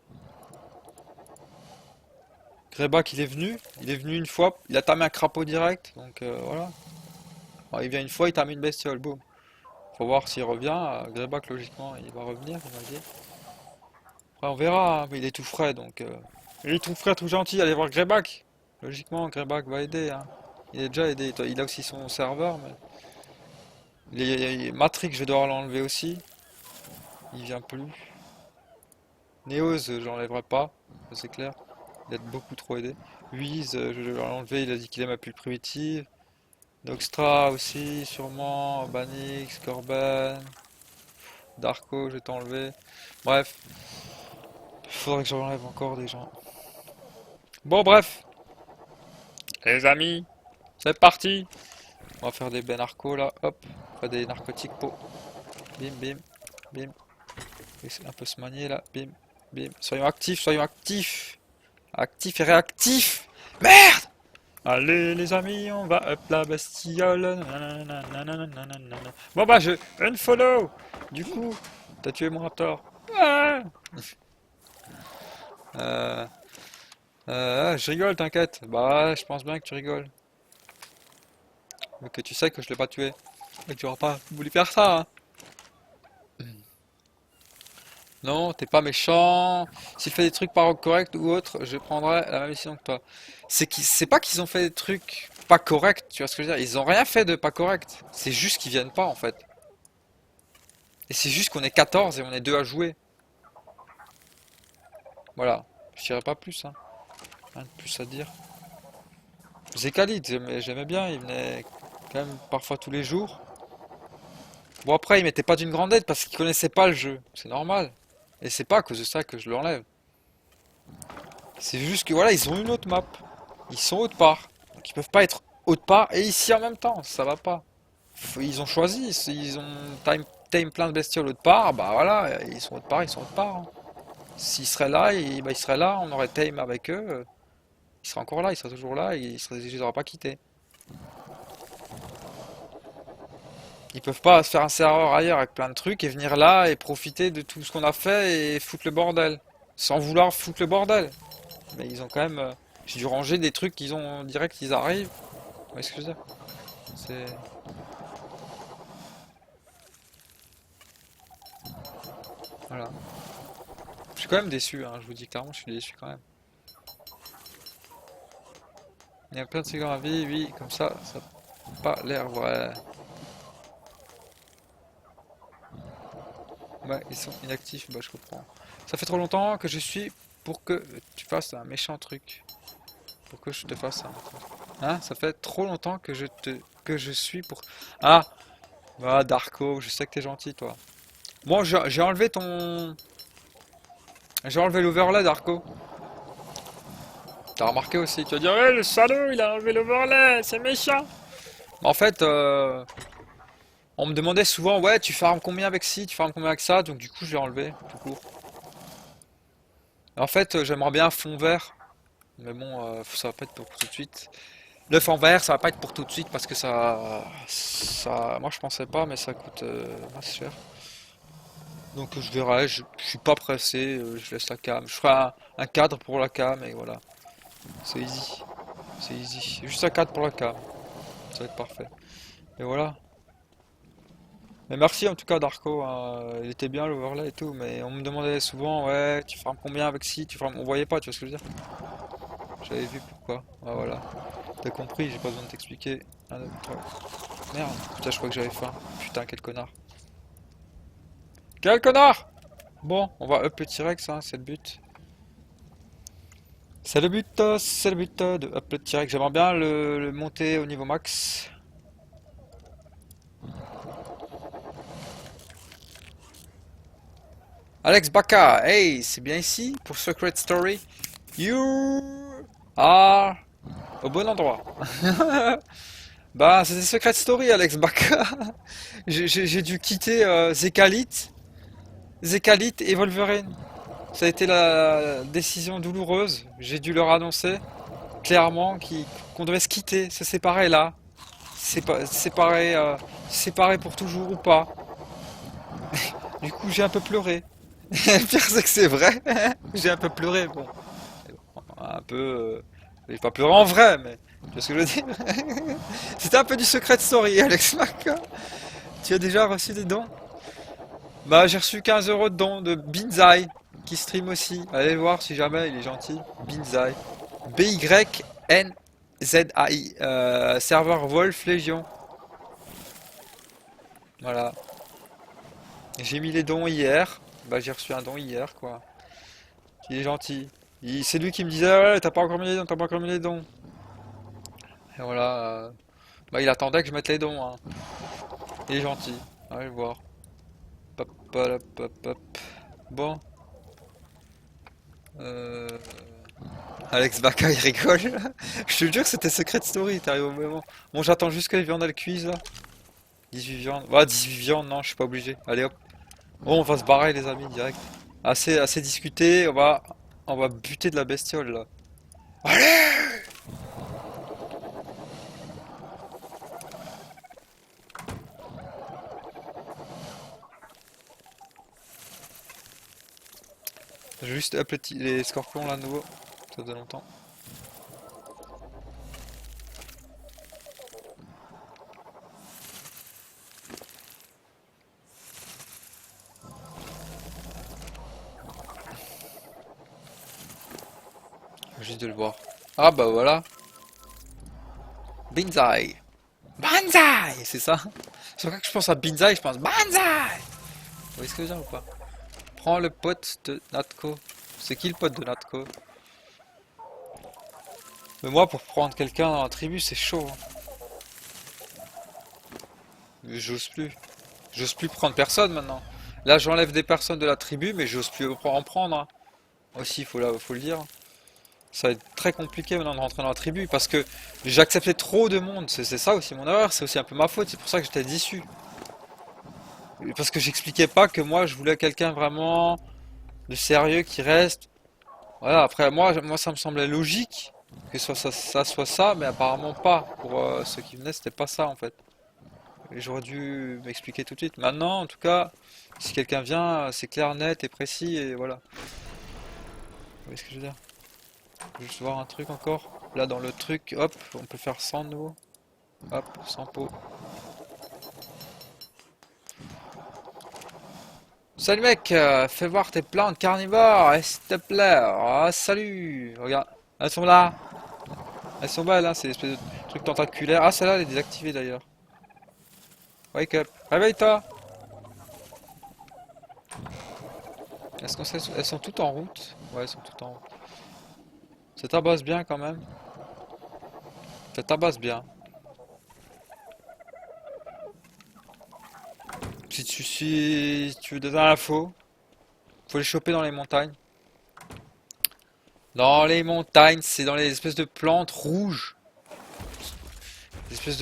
Greyback il est venu une fois, il a tamé un crapaud direct, donc voilà. Alors, il vient une fois, il tame une bestiole, boum. Faut voir s'il revient. Greyback logiquement il va revenir, on va dire. Après on verra, hein, mais il est tout frais donc. Il est tout frais, tout gentil, allez voir Greyback. Logiquement Greyback va aider, hein. Il est déjà aidé, il a aussi son serveur, mais. Matrix je vais devoir l'enlever aussi. Il vient plus. Neos j'enlèverai pas, ça, c'est clair. Il a beaucoup trop aidé. Wiz, je vais l'enlever, il a dit qu'il aime ma plus primitive. Noxtra aussi, sûrement. Banix, Corben. Darko, je vais t'enlever. Bref, il faudrait que j'enlève encore des gens. Bon, bref. Les amis, c'est parti. On va faire des narcos là, hop. On va faire des narcotiques pour. Bim, bim, bim. Un peu se manier là, bim, bim. Soyons actifs, soyons actifs. Actifs et réactifs. Merde! Allez les amis, on va up la bestiole. Nanana. Bon bah je unfollow. Du coup, t'as tué mon raptor. Ah euh, je rigole, t'inquiète. Bah ouais, je pense bien que tu rigoles. Mais que tu sais que je l'ai pas tué. Et que tu auras pas voulu faire ça, hein. Non, t'es pas méchant. S'il fait des trucs pas corrects ou autre, je prendrai la même décision que toi. C'est pas qu'ils ont fait des trucs pas corrects, tu vois ce que je veux dire? Ils ont rien fait de pas correct. C'est juste qu'ils viennent pas en fait. Et c'est juste qu'on est 14 et on est 2 à jouer. Voilà. Je dirais pas plus, hein. Rien de plus à dire. Zekhalid, j'aimais bien, il venait quand même parfois tous les jours. Bon après, il m'était pas d'une grande aide parce qu'il connaissait pas le jeu. C'est normal. Et c'est pas à cause de ça que je l'enlève. C'est juste que voilà, ils ont une autre map. Ils sont autre part. Donc ils peuvent pas être autre part et ici en même temps. Ça va pas. Ils ont choisi. Ils ont time plein de bestioles autre part. Bah voilà, ils sont autre part, ils sont autre part, hein. S'ils seraient là, bah, ils seraient là. On aurait time avec eux. Ils seraient encore là, ils seraient toujours là. Et ils les auraient pas quittés. Ils peuvent pas se faire un serveur ailleurs avec plein de trucs et venir là et profiter de tout ce qu'on a fait et foutre le bordel. Sans vouloir foutre le bordel. Mais ils ont quand même. J'ai dû ranger des trucs qu'ils ont direct, ils arrivent. Vous voyez ce que je veux dire? C'est. Voilà. Je suis quand même déçu, hein, je vous dis clairement, je suis déçu quand même. Il y a plein de cigares à vie, oui, comme ça n'a pas l'air vrai. Ouais, ils sont inactifs, bah je comprends. Ça fait trop longtemps que je suis pour que tu fasses un méchant truc. Pour que je te fasse un truc. Hein? Ça fait trop longtemps que je suis pour. Ah! Bah Darko, je sais que t'es gentil toi. Bon, j'ai enlevé ton. J'ai enlevé l'overlay Darko. T'as remarqué aussi, tu vas dire, ouais, le salaud, il a enlevé l'overlay, c'est méchant. En fait, on me demandait souvent, ouais, tu farmes combien avec ci, tu farmes combien avec ça, donc du coup, je l'ai enlevé, tout court. En fait, j'aimerais bien un fond vert, mais bon, ça va pas être pour tout de suite. Le fond vert, ça va pas être pour tout de suite parce que moi je pensais pas, mais ça coûte assez cher. Donc je verrai, je suis pas pressé, je laisse la cam. Je ferai un cadre pour la cam et voilà. C'est easy. C'est easy. Juste un cadre pour la cam. Ça va être parfait. Et voilà. Mais merci en tout cas Darko, hein. Il était bien l'overlay et tout, mais on me demandait souvent, ouais, tu farmes combien avec ci, tu farmes. On voyait pas, tu vois ce que je veux dire? J'avais vu pourquoi. Ah voilà. T'as compris, j'ai pas besoin de t'expliquer. Un, deux, trois. Merde, putain, je crois que j'avais faim. Putain, quel connard. Quel connard! Bon, on va up le T-Rex, hein, c'est le but. C'est le but de up le T-Rex. J'aimerais bien le monter au niveau max. Alex Baka, hey, c'est bien ici pour Secret Story. You are au bon endroit. Bah, c'était Secret Story, Alex Baka. J'ai dû quitter Zekhalid et Wolverine. Ça a été la décision douloureuse. J'ai dû leur annoncer clairement qu'on devait se quitter, se séparer là. Séparer pour toujours ou pas. Du coup, j'ai un peu pleuré. Le pire, c'est que c'est vrai. J'ai un peu pleuré. Bon, un peu. J'ai pas pleuré en vrai, mais. Tu vois ce que je veux dire? C'était un peu du secret story, Alex Mac. Tu as déjà reçu des dons? Bah, j'ai reçu 15 € de dons de Binzai, qui stream aussi. Allez le voir si jamais, il est gentil. Binzai. Byznzai. Serveur Wolf Légion. Voilà. J'ai mis les dons hier. Bah, j'ai reçu un don hier, quoi. Il est gentil. C'est lui qui me disait, ouais, t'as pas encore mis les dons, t'as pas encore mis les dons. Et voilà. Bah, il attendait que je mette les dons, hein. Il est gentil. Allez le voir. Pop, pop, pop, pop. Bon. Alex Baka il rigole. Je te jure que c'était Secret Story, t'arrives au moment. Bon, j'attends juste que les viandes elles cuisent là. 18 viandes. Ouais, 18 viandes, non, je suis pas obligé. Allez hop. Bon, on va se barrer les amis, direct. Assez discuté, on va buter de la bestiole là. Allez! Je vais juste up les scorpions là à nouveau. Ça faisait longtemps. Juste de le voir. Ah bah voilà. Binzai. Banzai! C'est ça? C'est vrai que je pense à Binzai, je pense Banzai! Vous voyez ce que je veux dire ou pas? Prends le pote de Natko. C'est qui le pote de Natko? Mais moi, pour prendre quelqu'un dans la tribu, c'est chaud, hein. Mais j'ose plus. J'ose plus prendre personne maintenant. Là, j'enlève des personnes de la tribu, mais j'ose plus en prendre, hein. Aussi, faut le dire. Ça va être très compliqué maintenant de rentrer dans la tribu parce que j'ai accepté trop de monde. C'est ça aussi mon erreur, c'est aussi un peu ma faute. C'est pour ça que j'étais déçu. Parce que j'expliquais pas que moi, je voulais quelqu'un vraiment de sérieux qui reste. Voilà, après, moi ça me semblait logique que ça soit ça, mais apparemment pas. Pour ceux qui venaient, c'était pas ça en fait. Et j'aurais dû m'expliquer tout de suite. Maintenant, en tout cas, si quelqu'un vient, c'est clair, net et précis, et voilà. Vous voyez ce que je veux dire? Je vais juste voir un truc encore. Là, dans le truc, hop, on peut faire 100 de nouveau. Hop, 100 pots. Salut mec, fais voir tes plantes carnivores, s'il te plaît. Ah, salut, regarde, elles sont là. Elles sont belles, hein, c'est l'espèce de truc tentaculaire. Ah, celle-là, elle est désactivée d'ailleurs. Wake up, réveille-toi. Est-ce qu'elles sont toutes en route? Ouais, elles sont toutes en route. Ça tabasse bien quand même. Ça tabasse bien. Si tu veux des infos, faut les choper dans les montagnes. Dans les montagnes, c'est dans les espèces de plantes rouges. Des espèces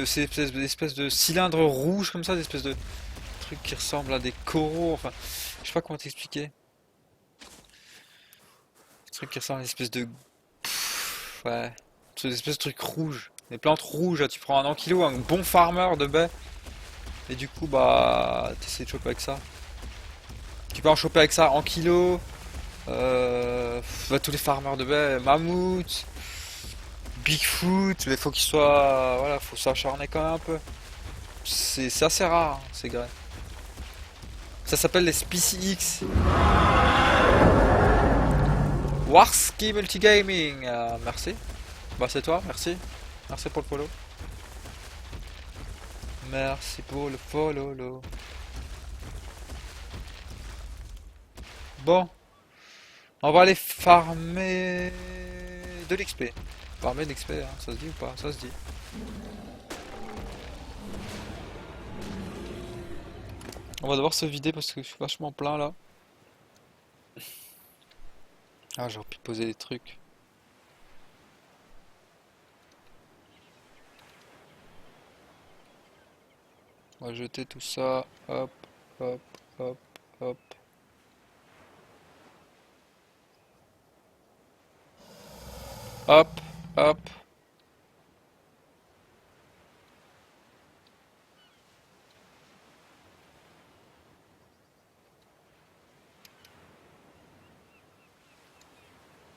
ces espèces de cylindres rouges comme ça, des espèces de trucs qui ressemblent à des coraux. Enfin, je sais pas comment t'expliquer. Des trucs qui ressemblent à des espèces de... Ouais. Des espèces de trucs rouges. Des plantes rouges, là, tu prends un ankilo, un bon farmer de baie. Et du coup, bah, t'essaies de choper avec ça. Tu peux en choper avec ça en kilo. Bah, tous les farmers de baie, mammouth, Bigfoot, mais faut qu'il soit. Voilà, faut s'acharner quand même un peu. C'est assez rare, hein, ces graines. Ça s'appelle les Spicy X. Warski Multigaming, merci. Bah, c'est toi, merci. Merci pour le follow. Merci pour le follow. Bon, on va aller farmer de l'XP. Farmer de l'XP, hein, ça se dit ou pas? Ça se dit. On va devoir se vider parce que je suis vachement plein là. Ah, j'aurais pu poser des trucs. On va jeter tout ça. Hop, hop, hop, hop. Hop, hop.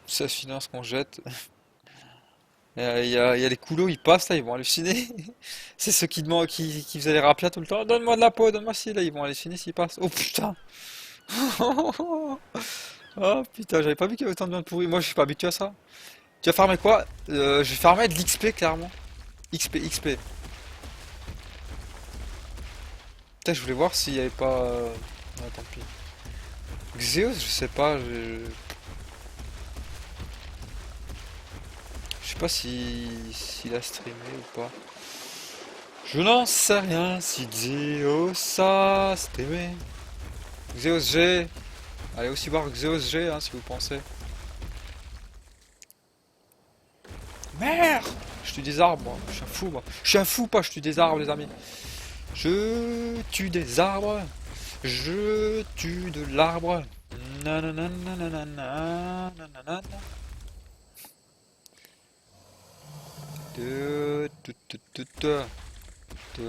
Ça finance qu'on jette. Il y a les coulots, ils passent là, ils vont halluciner. C'est ceux qui demandent, qui faisaient les rapias tout le temps. Donne-moi de la peau, donne-moi ci, là, ils vont halluciner s'ils passent. Oh putain! Oh putain, j'avais pas vu qu'il y avait autant de viande pourrie. Moi, je suis pas habitué à ça. Tu vas farmer quoi? Je vais farmer de l'XP, clairement. XP. Putain, je voulais voir s'il y avait pas. Non, tant pis. Xeos, je sais pas. Je sais pas s'il a streamé ou pas. Je n'en sais rien si Xeos a streamé. Xeos G. Allez aussi voir Xeos G, hein, si vous pensez. Merde! Je tue des arbres, moi. Je suis un fou, moi. Je suis un fou, pas, je tue des arbres, les amis. Je tue des arbres. Je tue de l'arbre. Nananananana, nanana. Tu, tu, tu, tu, tu. Tu,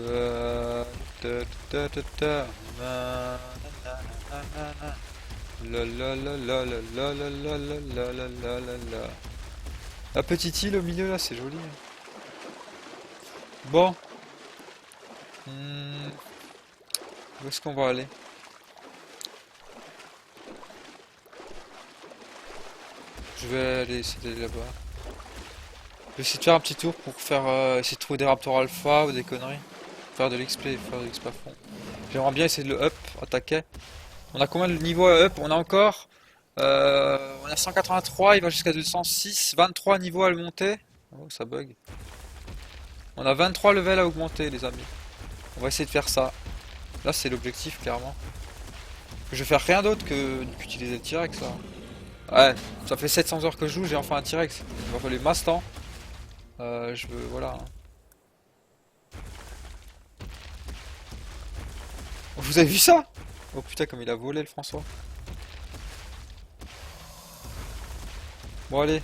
tu, tu, tu, tu. Nanananana. La la la la la la la la la la la la la. La petite île au milieu là, c'est joli. Bon. Où est-ce qu'on va aller? Je vais aller essayer d'aller là-bas. Je vais essayer de faire un petit tour pour faire essayer de trouver des Raptors Alpha ou des conneries. Faire de l'XP, faire de l'XP à fond. J'aimerais bien essayer de le up, attaquer. On a combien de niveaux à up? On a encore on a 183, il va jusqu'à 206, 23 niveaux à le monter. Oh, ça bug. On a 23 levels à augmenter, les amis. On va essayer de faire ça. Là, c'est l'objectif, clairement. Je vais faire rien d'autre que qu'utiliser le T-Rex, là. Ouais, ça fait 700 heures que je joue, j'ai enfin un T-Rex. Il va falloir masse temps. Je veux, voilà. Vous avez vu ça? Oh putain, comme il a volé le François. Bon, allez.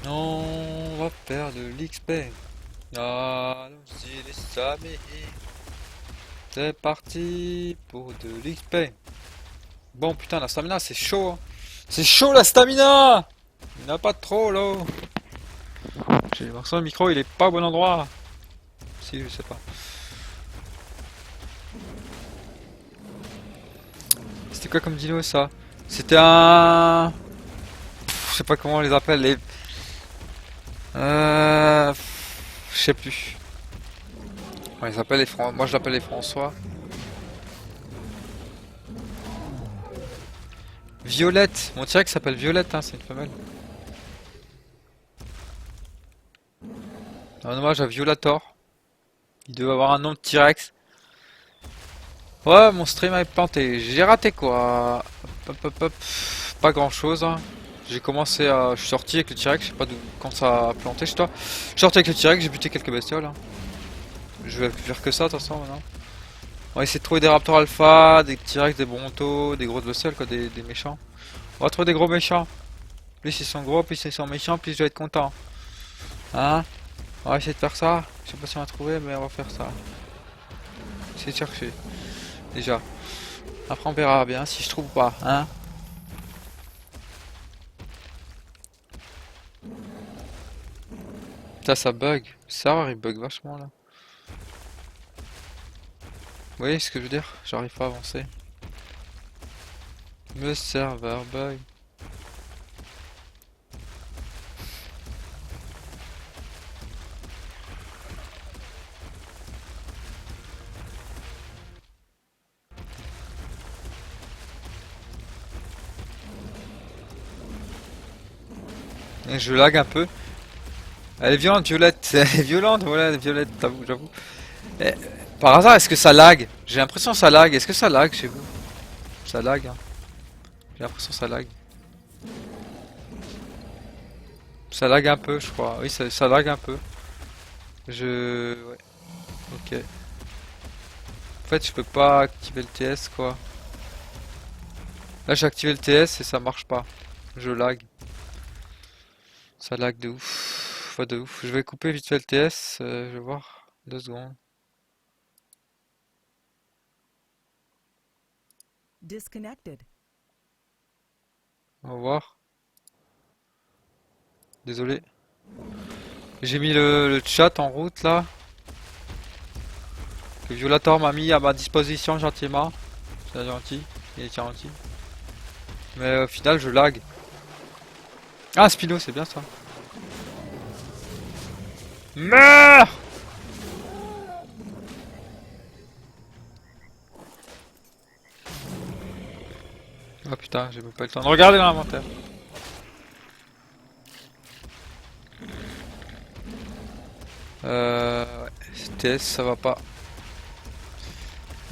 On va faire de l'XP. Allons-y, les amis. C'est parti pour de l'XP. Bon, putain, la stamina, c'est chaud. Hein. C'est chaud, la stamina! Il n'y en a pas de trop, là. J'ai l'impression que le micro, il est pas au bon endroit. Si, je sais pas. C'était quoi comme dino, ça? C'était un... Je sais pas comment on les appelle, les... Je sais plus. Ouais, ils s'appellent les Moi, je l'appelle les François. Violette. Mon T-Rex s'appelle Violette, hein, c'est une femelle. Un hommage à Violator. Il devait avoir un nom de T-Rex. Ouais, mon stream avait planté. J'ai raté quoi. Hop, hop, hop. Pas grand chose. Hein. J'ai commencé à... Je suis sorti avec le T-Rex. Je sais pas quand ça a planté chez toi. Je suis sorti avec le T-Rex, j'ai buté quelques bestioles. Hein. Je vais faire que ça, de toute façon, maintenant. On va essayer de trouver des Raptors Alpha, des T-Rex, des Brontos, des grosses bestioles, quoi, des méchants. On va trouver des gros méchants. Plus ils sont gros, plus ils sont méchants, plus je vais être content. Hein? On va essayer de faire ça. Je sais pas si on va trouver, mais on va faire ça. Essayer de chercher. Déjà. Après on verra bien si je trouve pas. Hein? Ça bug. Ça, il bug vachement là. Vous voyez ce que je veux dire? J'arrive pas à avancer. Le serveur bug. Et je lag un peu. Elle est violente, Violette. Elle est violente, voilà, elle est violette, j'avoue. Eh, par hasard, est-ce que ça lag? J'ai l'impression que ça lag. Est-ce que ça lag chez vous? Ça lag, hein. J'ai l'impression que ça lag. Ça lag un peu, je crois. Oui, ça lag un peu. Ouais. Ok. En fait, je peux pas activer le TS, quoi. Là, j'ai activé le TS et ça marche pas. Je lag. Ça lag de ouf. Pas de ouf. Je vais couper vite fait le TS. Je vais voir. 2 secondes. Disconnected. On va voir. Désolé. J'ai mis le chat en route là. Que Violator m'a mis à ma disposition gentiment. C'est gentil. Il est gentil. Mais au final, je lag. Ah, Spino, c'est bien ça. Meurs! Oh putain, j'ai même pas eu le temps de regarder dans l'inventaire. Ouais, TS ça va pas.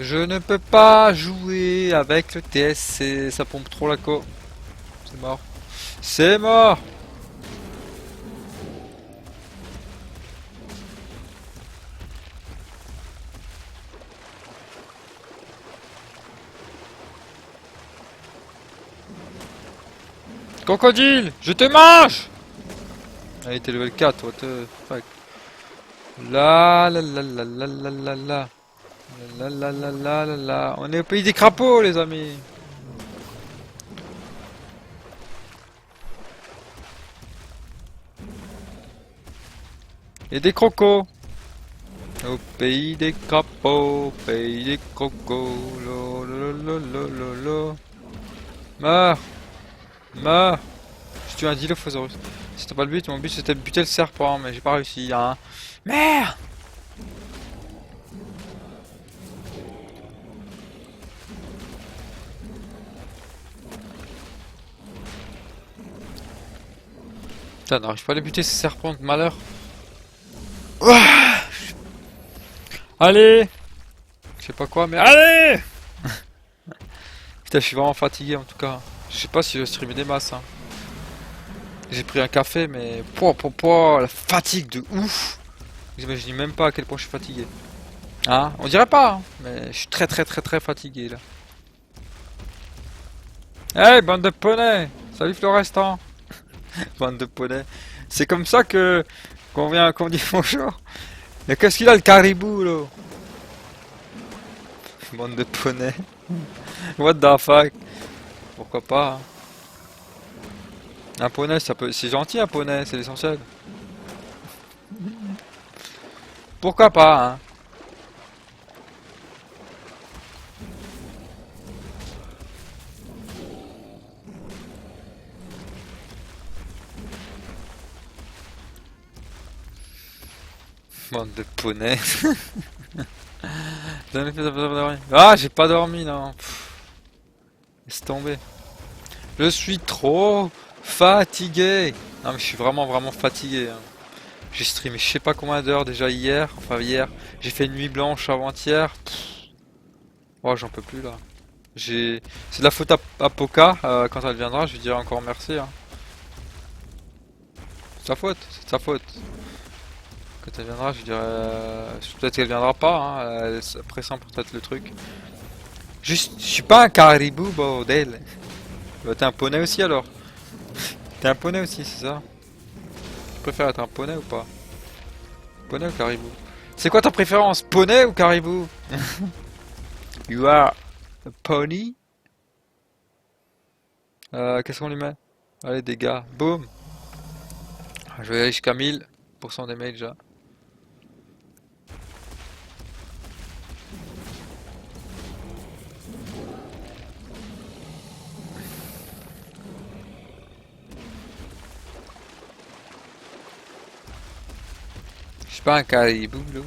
Je ne peux pas jouer avec le TSC, ça pompe trop la co. C'est mort. C'est mort. Crocodile, je te mange. Allez, t'es level 4, what the fuck. La la la la la la la la. La la la la la la. On est au pays des crapauds, les amis. Et des crocos. Au pays des crapauds, pays des crocos. Lo lo lo lo lo lo. Meurs. Meurs. Je tue un Dilophosaurus. C'était pas le but, mon but c'était de buter le serpent, mais j'ai pas réussi, hein. Merde. Putain, n'arrive pas à les buter ces serpents de malheur. Ouah. Allez. Je sais pas quoi, mais allez. Putain, je suis vraiment fatigué en tout cas. Je sais pas si je vais streamer des masses, hein. J'ai pris un café, mais la fatigue de ouf. Vous imaginez même pas à quel point je suis fatigué. Hein? On dirait pas, hein, mais je suis très fatigué là. Hey, bande de poneys! Salut Florestan! Bande de poneys. C'est comme ça que qu'on dit bonjour. Mais qu'est-ce qu'il a le caribou là? Bande de poneys. What the fuck? Pourquoi pas? Hein. Un poney, ça peut. C'est gentil un poney, c'est l'essentiel. Pourquoi pas, hein? Bande de poneys. Ah, j'ai pas dormi, non. Laisse tomber. Je suis trop fatigué. Non, mais je suis vraiment fatigué. Hein. J'ai streamé je sais pas combien d'heures déjà hier. Enfin, hier. J'ai fait une nuit blanche avant-hier. Oh, j'en peux plus là. C'est de la faute à Poca. Quand elle viendra, je lui dirai encore merci. Hein. C'est sa faute, c'est de sa faute. Quand elle viendra, je lui dirai. Peut-être qu'elle viendra pas. Hein. Elle est pressant peut-être le truc. Juste, je suis pas un caribou, bordel. Bah, t'es un poney aussi alors. T'es un poney aussi, c'est ça? Tu préfères être un poney ou pas? Poney ou caribou? C'est quoi ta préférence? Poney ou caribou? You are a pony? Qu'est-ce qu'on lui met? Allez, dégâts. Boum! Je vais aller jusqu'à 1000% des mails déjà. Je suis pas un caribou, là.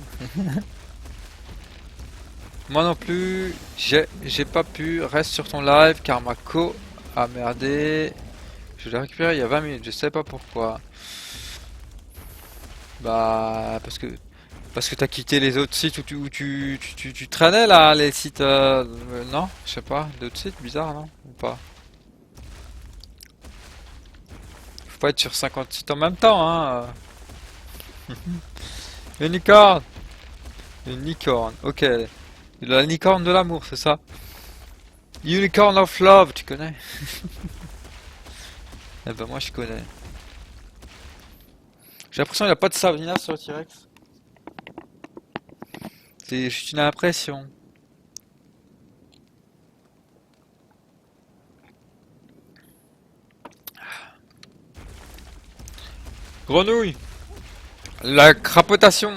Moi non plus, j'ai pas pu. Reste sur ton live car ma co a merdé. Je l'ai récupéré il y a 20 minutes, je sais pas pourquoi. Bah parce que t'as quitté les autres sites où tu traînais là, les sites non, je sais pas, d'autres sites bizarres non? Ou pas? Faut pas être sur 50 sites en même temps hein. Une licorne! Une licorne, ok. La licorne de l'amour, c'est ça? Unicorn of Love, tu connais? Eh ben moi je connais. J'ai l'impression qu'il n'y a pas de Savina sur le T-Rex. C'est juste une impression. Grenouille! La crapotation!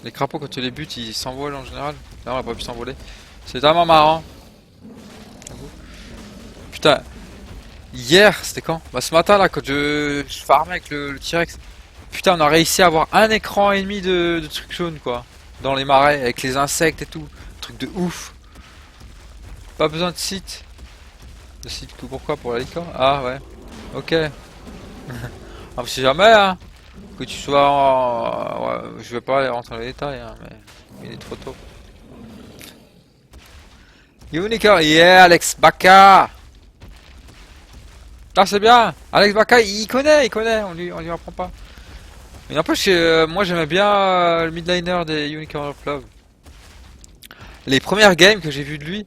Les crapauds quand tu les butes ils s'envolent en général. Là on a pas pu s'envoler. C'est tellement marrant. Putain. Hier, c'était quand? Bah ce matin là quand je farmais avec le T-Rex. Putain on a réussi à avoir un écran et demi de trucs jaunes quoi. Dans les marais avec les insectes et tout. Truc de ouf. Pas besoin de site. De site pourquoi? Pour la licorne? Ah ouais. Ok. Ah c'est jamais hein. Que tu sois en... ouais, je vais pas aller rentrer dans les détails hein, mais il est trop tôt. Unicorn, yeah, Alex Baka. Ah, c'est bien. Alex Baka, il connaît, on lui apprend pas. Mais n'empêche, moi j'aimais bien le midliner des Unicorn of Love. Les premières games que j'ai vues de lui,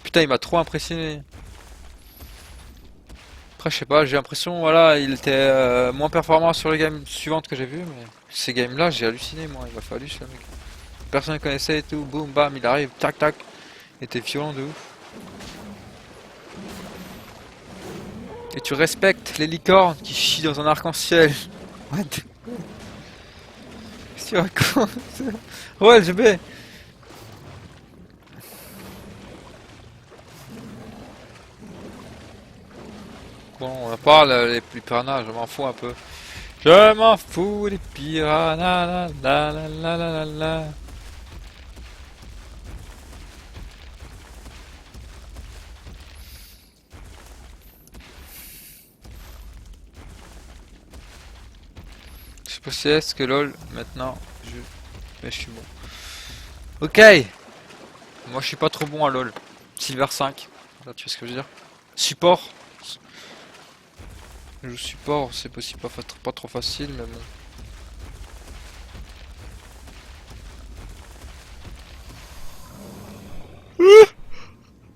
putain, il m'a trop impressionné. Après, je sais pas, j'ai l'impression, voilà, il était moins performant sur les games suivantes que j'ai vues, mais ces games-là, j'ai halluciné, moi, il m'a fallu ce mec. Personne ne connaissait et tout, boum, bam, il arrive, tac, tac. Il était violent de ouf. Et tu respectes les licornes qui chient dans un arc-en-ciel. What? Qu'est-ce que tu racontes? Ouais, LGB. Bon, on en parle, les piranhas, je m'en fous un peu. Je m'en fous des piranhas, la la la la la la. Je sais pas si est-ce que LOL, maintenant, mais je suis bon. Ok. Moi je suis pas trop bon à LOL. Silver 5, là, tu vois ce que je veux dire? Support. Je joue support, c'est possible pas trop facile, mais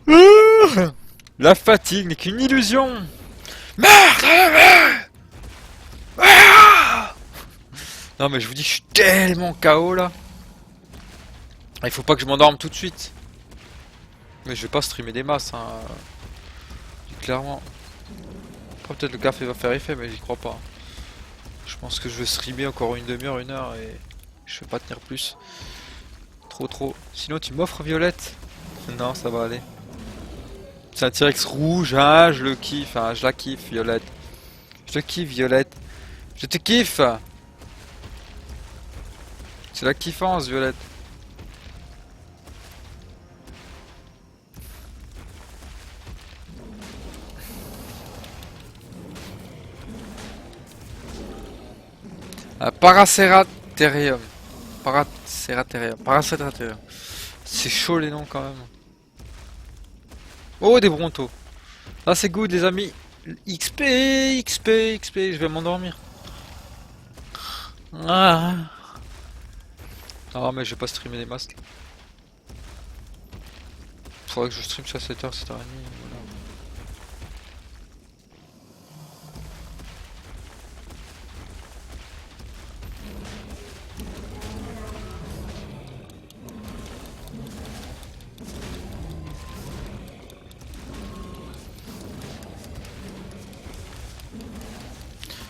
bon. La fatigue n'est qu'une illusion. Merde! Non mais je vous dis, je suis tellement KO là. Il faut pas que je m'endorme tout de suite. Mais je vais pas streamer des masses, hein. Clairement. Après, peut-être le café va faire effet, mais j'y crois pas. Je pense que je vais streamer encore une demi-heure, une heure et je vais pas tenir plus. Trop. Sinon, tu m'offres Violette? Non, ça va aller. C'est un T-Rex rouge, hein, je le kiffe, hein, je la kiffe, Violette. Je te kiffe, Violette. Je te kiffe! C'est la kiffance, Violette. Paraceratherium. Paraceratherium. C'est chaud les noms quand même. Oh, des brontos. Ah, c'est good, les amis. XP, je vais m'endormir. Ah. Ah, mais je vais pas streamer les masques. Faudrait que je stream ça à 7h, 7h30. Voilà.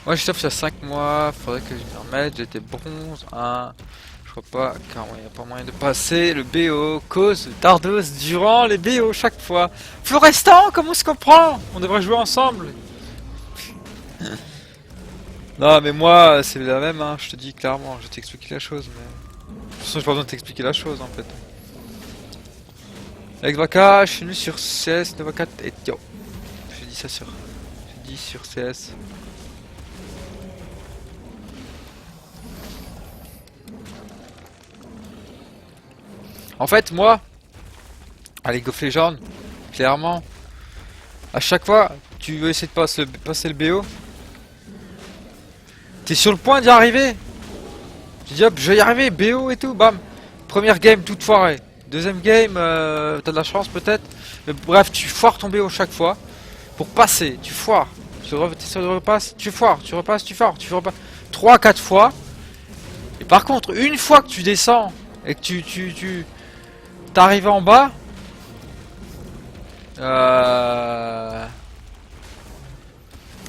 Moi je t'offre il y a 5 mois, faudrait que je m'y remette, j'étais bronze 1, je crois pas, car il n'y a pas moyen de passer le BO, cause Dardos durant les BO chaque fois. Florestan, comment on se comprend? On devrait jouer ensemble. Non mais moi c'est la même, hein, je te dis clairement, je vais t'expliquer la chose, mais... De toute façon j'ai pas besoin de t'expliquer la chose en fait. Avec Vaka, je suis venu sur CS, Nova 4 et yo. J'ai dit ça sur... J'ai dit sur CS. En fait, moi, à League of Legends, clairement, à chaque fois, tu veux essayer de passer le BO, t'es sur le point d'y arriver. Tu dis hop, je vais y arriver, BO et tout, bam. Première game, toute foirée. Deuxième game, t'as de la chance peut-être. Mais bref, tu foires ton BO chaque fois. Pour passer, tu foires. Tu repasses, tu foires, tu repasses, tu foires, tu repasses. 3-4 fois. Et par contre, une fois que tu descends et que t'arrives en bas,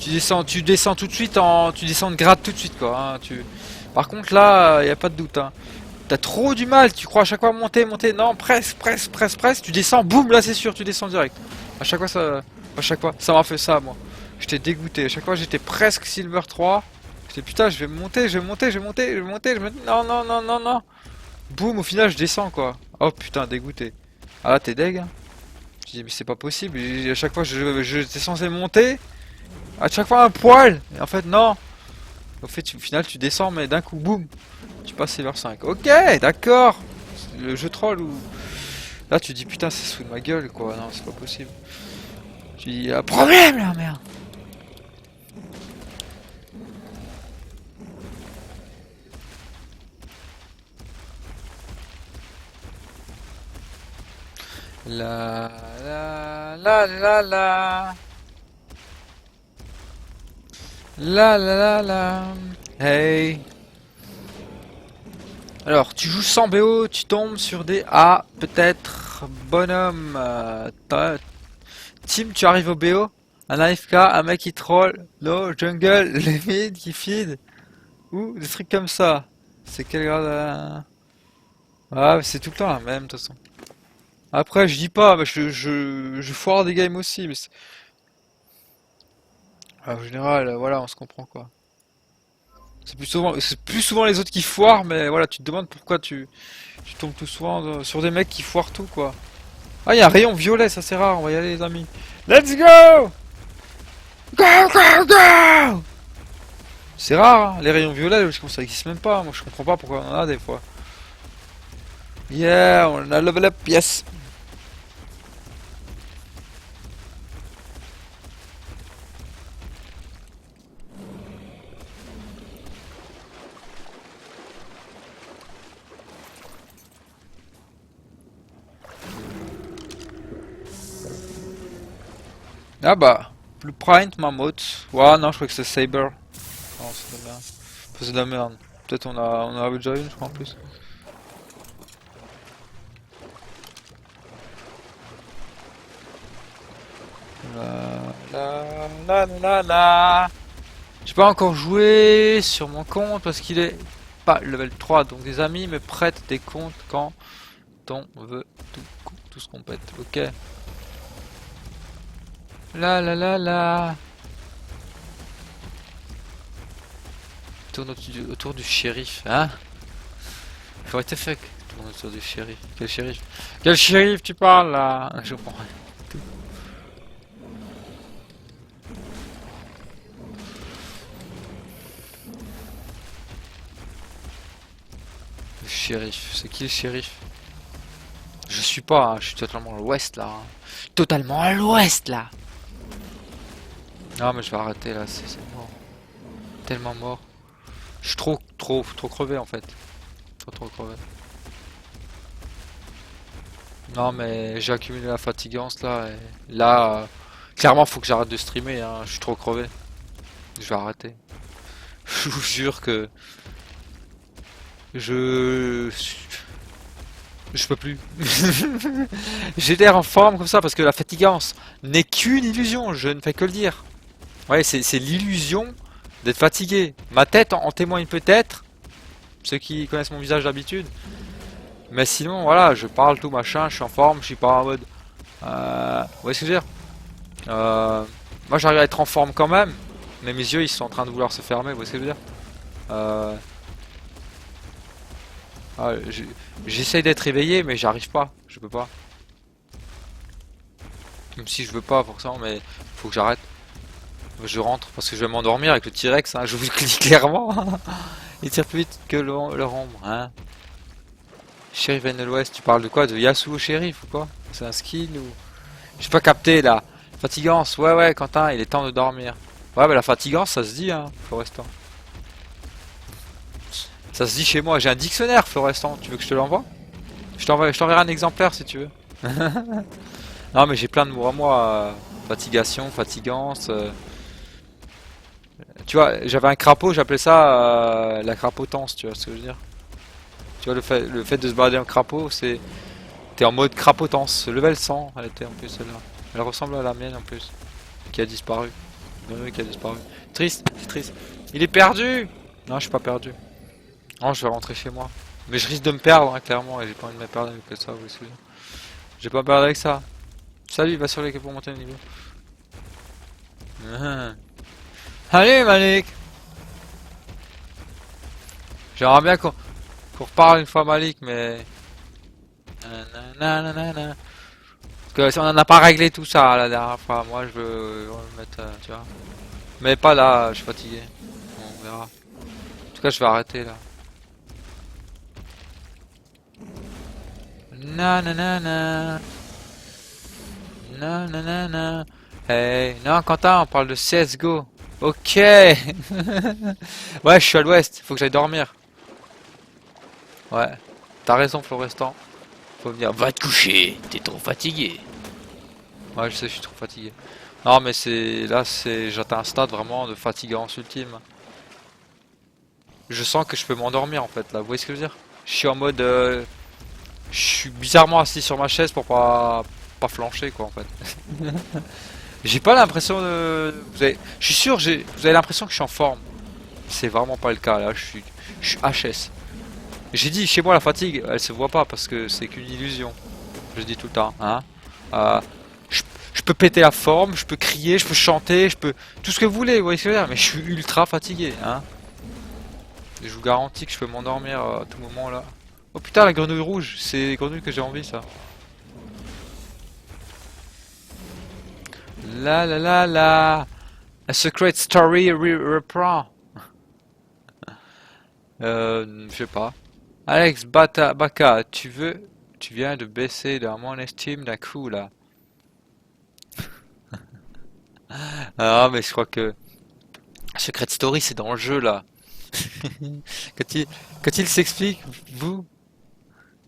tu descends tout de suite tu descends de grade tout de suite quoi. Hein, par contre là, y a pas de doute. Hein. T'as trop du mal, tu crois à chaque fois monter, non, presse, tu descends, boum, là c'est sûr, tu descends direct. À chaque fois, ça m'a fait ça moi. J'étais dégoûté. À chaque fois j'étais presque Silver 3. J'étais putain, je vais monter. Non. Boum, au final je descends quoi. Oh putain, dégoûté. Ah là t'es deg hein. Je dis mais c'est pas possible, à chaque fois j'étais censé monter. À chaque fois un poil. Et en fait non. Au final tu descends mais d'un coup boum. Tu passes Silver 5. Ok, d'accord. Le jeu troll ou... Là, tu dis putain, c'est sous de ma gueule quoi. Non, c'est pas possible. Tu dis, il y a un problème là, merde. La la la la la. La la la la. Hey. Alors, tu joues sans BO, tu tombes sur des A, peut-être bonhomme. Team, tu arrives au BO, un AFK, un mec qui troll, no, jungle, les mid qui feed, ou des trucs comme ça. C'est quel grade Ah, mais c'est tout le temps la même, de toute façon. Après, je dis pas, mais je foire des games aussi, mais en général, voilà, on se comprend quoi. C'est plus souvent les autres qui foirent, mais voilà, tu te demandes pourquoi tu tombes tout souvent sur des mecs qui foirent tout quoi. Ah, il y a un rayon violet, ça c'est rare, on va y aller les amis. Let's go! Go, go, go! C'est rare, hein, les rayons violets, ça existe même pas, moi je comprends pas pourquoi on en a des fois. Yeah, on a level up, yes! Ah bah, Blueprint, Mammoth. Ouais, non, je crois que c'est Saber. Non, c'est de la merde. Enfin, c'est de la merde. Peut-être on en avait déjà une, je crois en plus. La. J'ai pas encore joué sur mon compte parce qu'il est pas level 3, donc des amis me prêtent des comptes quand on veut tout ce qu'on pète. Ok. La. Tourne autour du shérif, hein? What the fuck? Tourne autour du shérif. Quel shérif? Quel shérif tu parles là? Je comprends rien. Le shérif, c'est qui le shérif? Je suis pas, hein, je suis totalement à l'ouest là. Hein. Totalement à l'ouest là! Non mais je vais arrêter là, c'est mort. Tellement mort. Je suis trop crevé en fait. Trop crevé. Non mais j'ai accumulé la fatigance là et là clairement faut que j'arrête de streamer hein. Je suis trop crevé. Je vais arrêter. Je vous jure que je peux plus. J'ai l'air en forme comme ça parce que la fatigance n'est qu'une illusion, je ne fais que le dire. Ouais, c'est l'illusion d'être fatigué. Ma tête en témoigne peut-être, ceux qui connaissent mon visage d'habitude. Mais sinon, voilà, je parle tout machin, je suis en forme, je suis pas en mode... vous voyez ce que je veux dire moi j'arrive à être en forme quand même, mais mes yeux ils sont en train de vouloir se fermer, vous voyez ce que je veux dire j'essaye d'être éveillé, mais j'arrive pas, je peux pas. Même si je veux pas forcément, mais faut que j'arrête. Je rentre parce que je vais m'endormir avec le T-Rex, hein, je vous le dis clairement. Il tire plus vite que leur ombre, hein. Shérif de l'Ouest, tu parles de quoi? De Yasuo Shérif ou quoi? C'est un skill ou... J'ai pas capté là. Fatigance, ouais Quentin, il est temps de dormir. Ouais bah la fatigance ça se dit hein, Florestan. Ça se dit chez moi, j'ai un dictionnaire Florestan, tu veux que je te l'envoie? Je t'enverrai un exemplaire si tu veux. Non mais j'ai plein de mots à moi, fatigation, fatigance. Tu vois, j'avais un crapaud, j'appelais ça la crapotance, tu vois ce que je veux dire? Tu vois, le fait de se balader en crapaud, c'est... T'es en mode crapotance. Level 100, elle était en plus celle-là. Elle ressemble à la mienne en plus. Qui a disparu. Oui, qui a disparu. Triste, c'est triste. Il est perdu! Non, je suis pas perdu. Non, je vais rentrer chez moi. Mais je risque de me perdre, hein, clairement, et j'ai pas envie de me perdre avec ça, vous savez. J'ai pas me perdre avec ça. Salut, va sur les quais pour monter le niveau. Allez, Malik! J'aimerais bien qu'on reparle une fois Malik, mais... Nanana. Parce que on en a pas réglé tout ça la dernière fois. Moi je veux le mettre, tu vois. Mais pas là, je suis fatigué. On verra. En tout cas, je vais arrêter là. Nanana. Nanana. Hey, non, Quentin, on parle de CSGO. Ok. Ouais, je suis à l'ouest, faut que j'aille dormir. Ouais, t'as raison, Florestan. Faut venir. Va te coucher, t'es trop fatigué. Ouais, je sais, je suis trop fatigué. Non, mais c'est là, j'atteins un stade vraiment de fatigance ultime. Je sens que je peux m'endormir en fait là. Vous voyez ce que je veux dire? Je suis en mode, je suis bizarrement assis sur ma chaise pour pas flancher quoi en fait. J'ai pas l'impression de. Je suis sûr, vous avez l'impression que je suis en forme. C'est vraiment pas le cas là. Je suis HS. J'ai dit chez moi la fatigue, elle se voit pas parce que c'est qu'une illusion. Je dis tout le temps, hein. Euh, je peux péter la forme, je peux crier, je peux chanter, je peux tout ce que vous voulez, vous voyez ce que je veux dire. Mais je suis ultra fatigué, hein. Je vous garantis que je peux m'endormir à tout moment là. Oh putain, la grenouille rouge, c'est les grenouilles que j'ai envie ça. La la la la. A secret story reprend. Je sais pas. Alex Baka, tu viens de baisser dans mon estime d'un coup là. Ah mais je crois que Secret Story c'est dans le jeu là. Quand il s'explique, vous,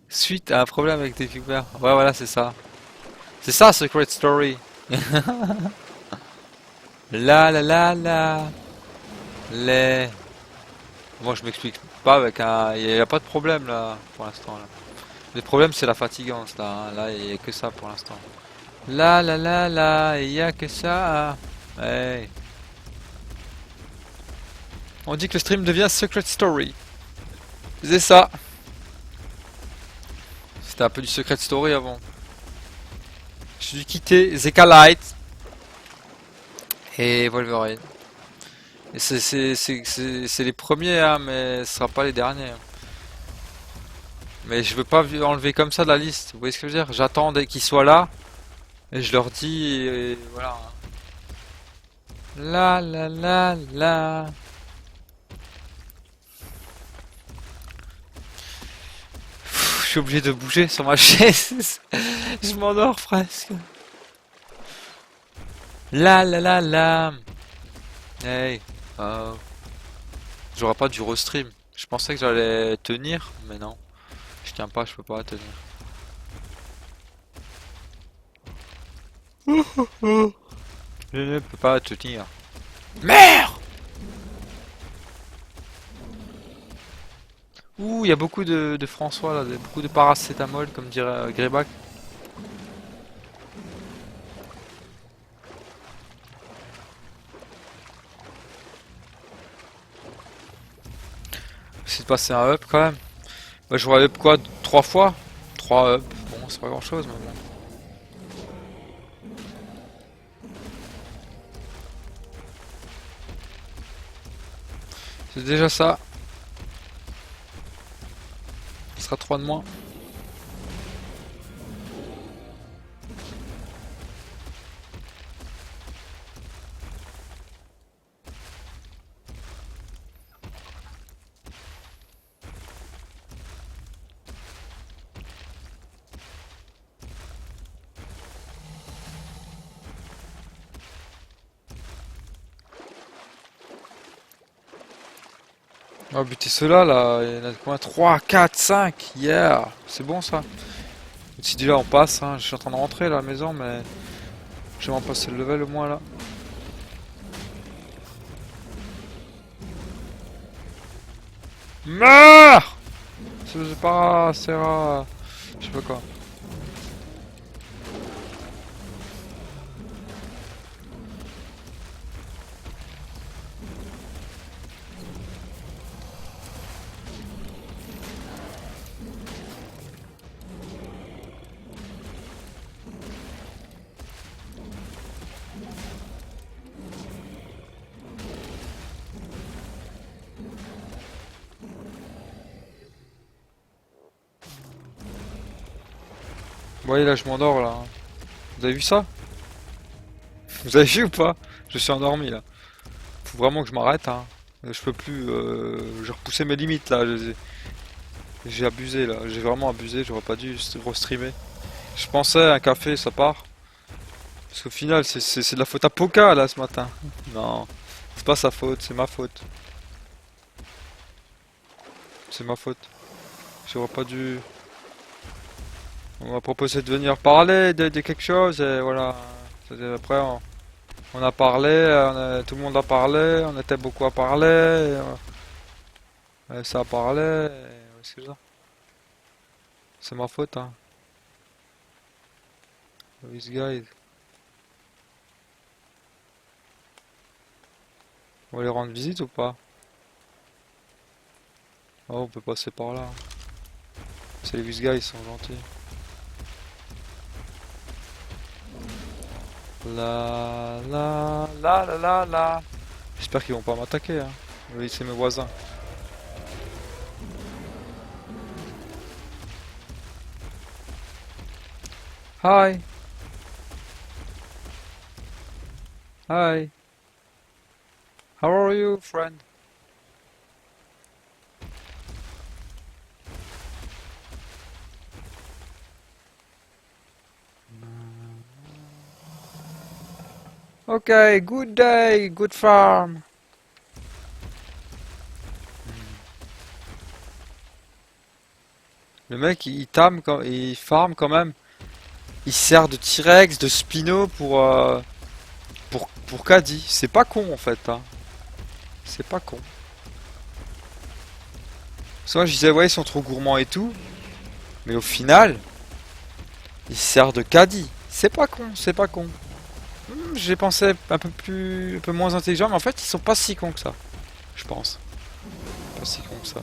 suite à un problème avec tes viewers. Ouais voilà c'est ça. C'est ça Secret Story. La la la la. Les. Moi je m'explique pas avec un. Il y a pas de problème là pour l'instant là. Le problème c'est la fatigance là. Hein. Là il y a que ça pour l'instant. La la la la, il y a que ça. Hey. On dit que le stream devient Secret Story. C'est ça. C'était un peu du Secret Story avant. Je dû quitter Zeka Light et Wolverine. Et c'est les premiers, hein, mais ce sera pas les derniers. Hein. Mais je veux pas enlever comme ça de la liste. Vous voyez ce que je veux dire? J'attends qu'ils soient là et je leur dis et voilà. La la la la. Je suis obligé de bouger sur ma chaise. Je m'endors presque. La la la la. Hey. J'aurai pas du restream. Je pensais que j'allais tenir, mais non. Je tiens pas, je peux pas tenir. Je ne peux pas tenir. Merde! Ouh, il y a beaucoup de François là, beaucoup de paracétamol comme dirait Greyback. J'essaie de passer un up quand même. Bah, je vois up quoi? 3 fois? 3 up. Bon, c'est pas grand chose mais bon. C'est déjà ça. Ce sera 3 de moins. On va buter ceux-là, là. Il y en a combien? 3, 4, 5. Yeah. C'est bon, ça. Si déjà on passe, hein. Je suis en train de rentrer, là, à la maison, mais... J'aimerais passer le level, au moins, là. Meurs! C'est pas... C'est rare. Je sais pas quoi. Vous voyez là je m'endors là. Vous avez vu ça? Vous avez vu ou pas? Je suis endormi là. Faut vraiment que je m'arrête hein. Je peux plus. J'ai repoussé mes limites là. J'ai abusé là, j'ai vraiment abusé, j'aurais pas dû streamer. Je pensais un café ça part. Parce qu'au final c'est de la faute à Poca là ce matin. Non, c'est pas sa faute, c'est ma faute. C'est ma faute. J'aurais pas dû. On m'a proposé de venir parler de quelque chose et voilà. Après on a parlé, tout le monde a parlé, on était beaucoup à parler, et ça a parlé, c'est ça. C'est ma faute hein. This guy. On va les rendre visite ou pas? Oh, on peut passer par là. C'est les Guys, ils sont gentils. La. J'espère qu'ils vont pas m'attaquer. Hein. Oui, c'est mes voisins. Hi. Hi. How are you, friend? Okay, good day, good farm. Le mec, il tame, il farm quand même. Il sert de T-Rex, de Spino pour Caddy. C'est pas con en fait. Hein. C'est pas con. Soit je disais ouais ils sont trop gourmands et tout. Mais au final, il sert de Caddy. C'est pas con, c'est pas con. J'ai pensé un peu moins intelligent, mais en fait ils sont pas si cons que ça. Je pense. Pas si cons que ça.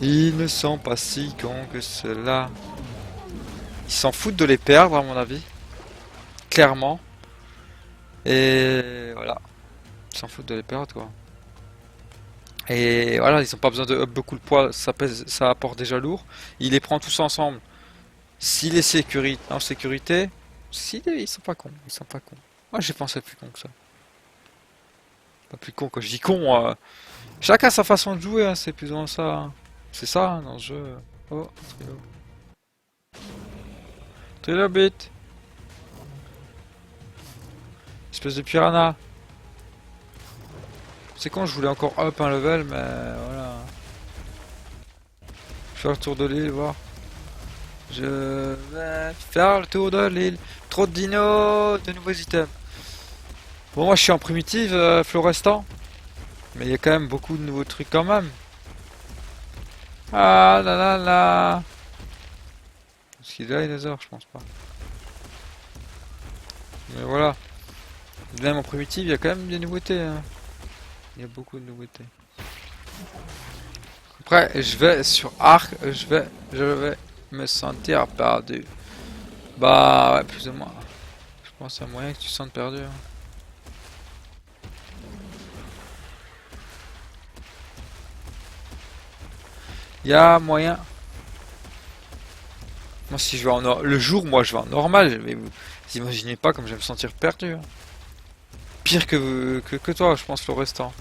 Ils ne sont pas si cons que cela. Ils s'en foutent de les perdre à mon avis. Clairement. Et voilà. Ils s'en foutent de les perdre quoi. Et voilà, ils n'ont pas besoin de up beaucoup de poids, ça pèse, ça apporte déjà lourd. Il les prend tous ensemble. S'il est en sécurité, ils sont pas cons, ils sont pas cons. Moi j'ai pensé plus con que ça. Pas plus con quand je dis con, chacun sa façon de jouer, hein, c'est plus ou moins ça. Hein. C'est ça hein, dans ce jeu. Oh, Trilo. Trilobit. Espèce de piranha. C'est quand je voulais encore up un level, mais voilà. Je vais faire le tour de l'île, voir. Je vais faire le tour de l'île. Trop de dinos, de nouveaux items. Bon, moi je suis en primitive, florestan. Mais il y a quand même beaucoup de nouveaux trucs quand même. Ah là là là. Est-ce qu'il y a dinosaures? Je pense pas. Mais voilà. Même en primitive, il y a quand même des nouveautés. Hein. Il y a beaucoup de nouveautés. Après, je vais sur Arc, je vais me sentir perdu. Bah, ouais, plus ou moins. Je pense qu'il y a moyen que tu te sentes perdu. Hein. Il y a moyen. Moi, si je vais le jour, moi, je vais en normal. Mais vous imaginez pas comme je vais me sentir perdu. Hein. Pire que toi, je pense, le restant.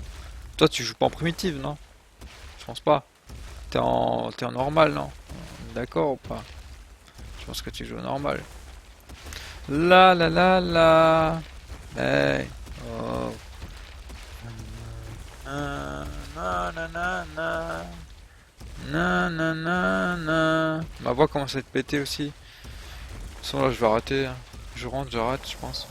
Toi, tu joues pas en primitive, non? Je pense pas. T'es en normal, non? D'accord ou pas? Je pense que tu joues au normal. La la la la. Hey. Oh. Na na na na na. Na na na na. Ma voix commence à être pétée aussi. De toute façon là je vais arrêter. Hein. Je rentre, j'arrête, je pense.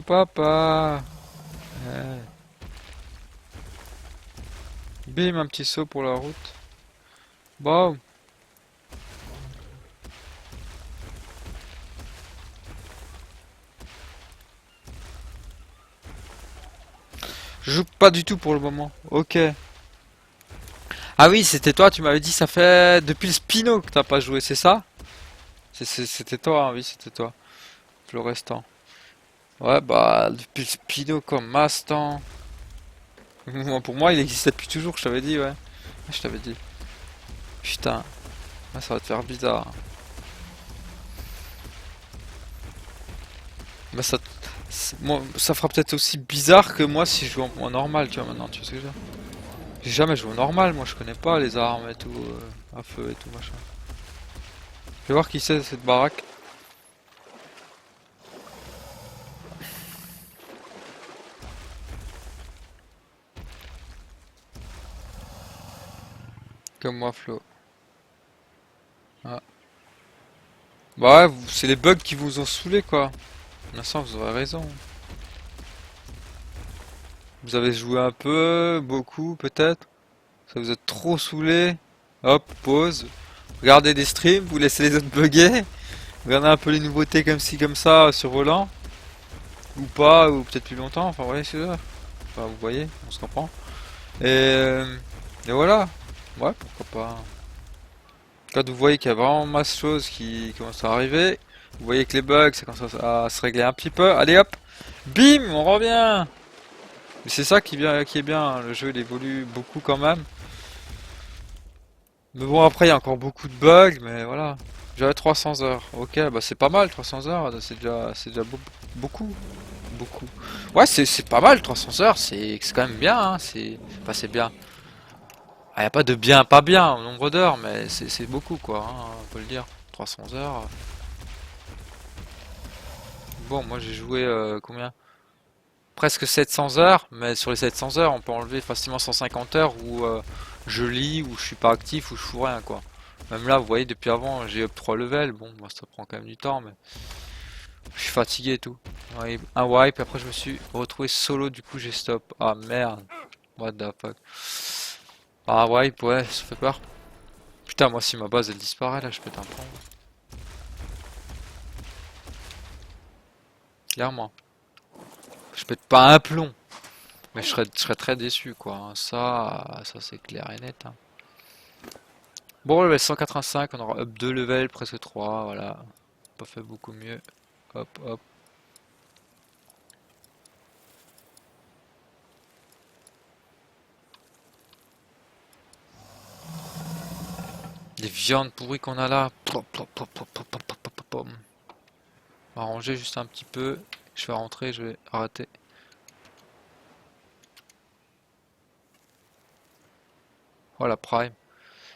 Papa. Ouais. Bim, un petit saut pour la route. Bon. Je joue pas du tout pour le moment. Ok. Ah oui, c'était toi, tu m'avais dit ça fait depuis le Spino que t'as pas joué, c'est ça? C'était toi, hein, oui, c'était toi. Florestan. Ouais, bah, depuis le Spino comme Mastan. Pour moi, il existait depuis toujours, je t'avais dit, ouais. Je t'avais dit. Putain, là, ça va te faire bizarre. Bah, moi, ça fera peut-être aussi bizarre que moi si je joue en normal, tu vois, maintenant, tu vois ce que je veux dire. J'ai jamais joué au normal, moi, je connais pas les armes et tout, à feu et tout, machin. Je vais voir qui c'est cette baraque. Comme moi, Flo. Ah. Bah ouais, c'est les bugs qui vous ont saoulé, quoi. Pour l'instant, vous aurez raison. Vous avez joué un peu, beaucoup, peut-être. Ça vous a trop saoulé. Hop, pause. Regardez des streams, vous laissez les autres bugger. Regardez un peu les nouveautés comme ci, comme ça, sur volant. Ou pas, ou peut-être plus longtemps. Enfin, vous voyez, c'est ça. Enfin, vous voyez, on se comprend. Et voilà. Ouais, pourquoi pas. Quand vous voyez qu'il y a vraiment masse de choses qui commencent à arriver, vous voyez que les bugs, ça commence à se régler un petit peu. Allez hop, bim, on revient. Mais c'est ça qui est bien, hein. Le jeu il évolue beaucoup quand même. Mais bon, après il y a encore beaucoup de bugs, mais voilà. J'avais 300 heures. Ok, bah c'est pas mal 300 heures, c'est déjà beaucoup, beaucoup. Ouais, c'est pas mal 300 heures, c'est quand même bien, hein. Enfin, c'est bien. Ah, y a pas de bien, pas bien au nombre d'heures, mais c'est beaucoup quoi, hein, on peut le dire. 300 heures. Bon, moi j'ai joué combien? Presque 700 heures, mais sur les 700 heures, on peut enlever facilement 150 heures où je lis, où je suis pas actif, où je fous rien quoi. Même là, vous voyez, depuis avant, j'ai up 3 levels. Bon, moi ça prend quand même du temps, mais je suis fatigué et tout. Ouais, un wipe, après je me suis retrouvé solo, du coup j'ai stop. Ah merde, what the fuck. Ah wipe, ouais, ça fait peur. Putain, moi si ma base elle disparaît là, je pète un plomb. Clairement. Je pète pas un plomb. Mais je serais très déçu quoi, hein. Ça c'est clair et net, hein. Bon, level 185, on aura up 2 levels, presque 3, voilà. Pas fait beaucoup mieux. Hop, hop. Les viandes pourries qu'on a là. Plop, plop, plop, plop, plop, plop, plop, plop, plop. On va ranger juste un petit peu. Je vais rentrer, je vais arrêter. Oh la prime.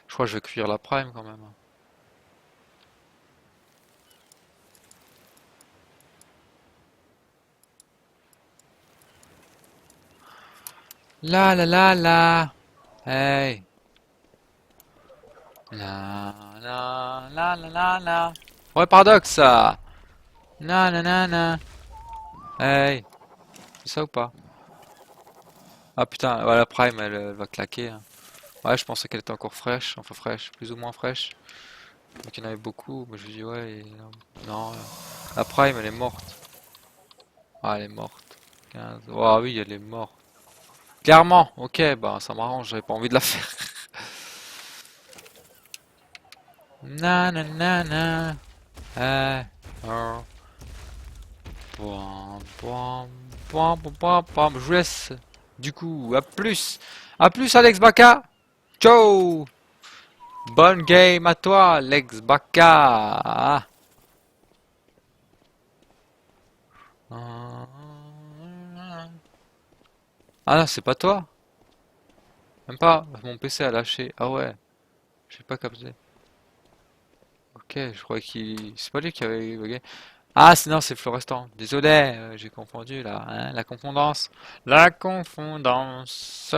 Je crois que je vais cuire la prime quand même. La la la la. Hey. La la la la la la. Ouais, paradoxe ça. Na na na na. Hey. C'est ça ou pas? Ah putain, ouais, la prime elle va claquer, hein. Ouais, je pensais qu'elle était encore fraîche, enfin fraîche, plus ou moins fraîche. Donc il y en avait beaucoup, moi je me dis ouais, non, la prime elle est morte. Ah, elle est morte. 15. Ah oui, elle est morte. Clairement, ok, bah ça m'arrange, j'avais pas envie de la faire. Na na na na. Eh, oh. Pom, pom, pom, pom, pom, pom. Je vous laisse. Du coup, à plus. À plus, Alex Baka. Ciao. Bonne game à toi, Alex Baka. Ah non, c'est pas toi. Même pas. Mon PC a lâché. Ah ouais. J'ai pas capté. Ok, je crois qu'il... C'est pas lui qui avait bugué. Ah, sinon c'est Florestan. Désolé, j'ai confondu là, hein, la confondance. La confondance.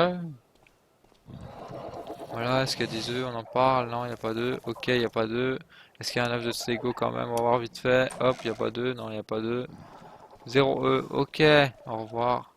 Voilà, est-ce qu'il y a des œufs? On en parle? Non, il n'y a pas d'œufs. Ok, il n'y a pas d'œufs. Est-ce qu'il y a un œuf de Stego quand même? On va voir vite fait. Hop, il n'y a pas d'œufs. Non, il n'y a pas d'œufs. Zéro œuf. Ok, au revoir.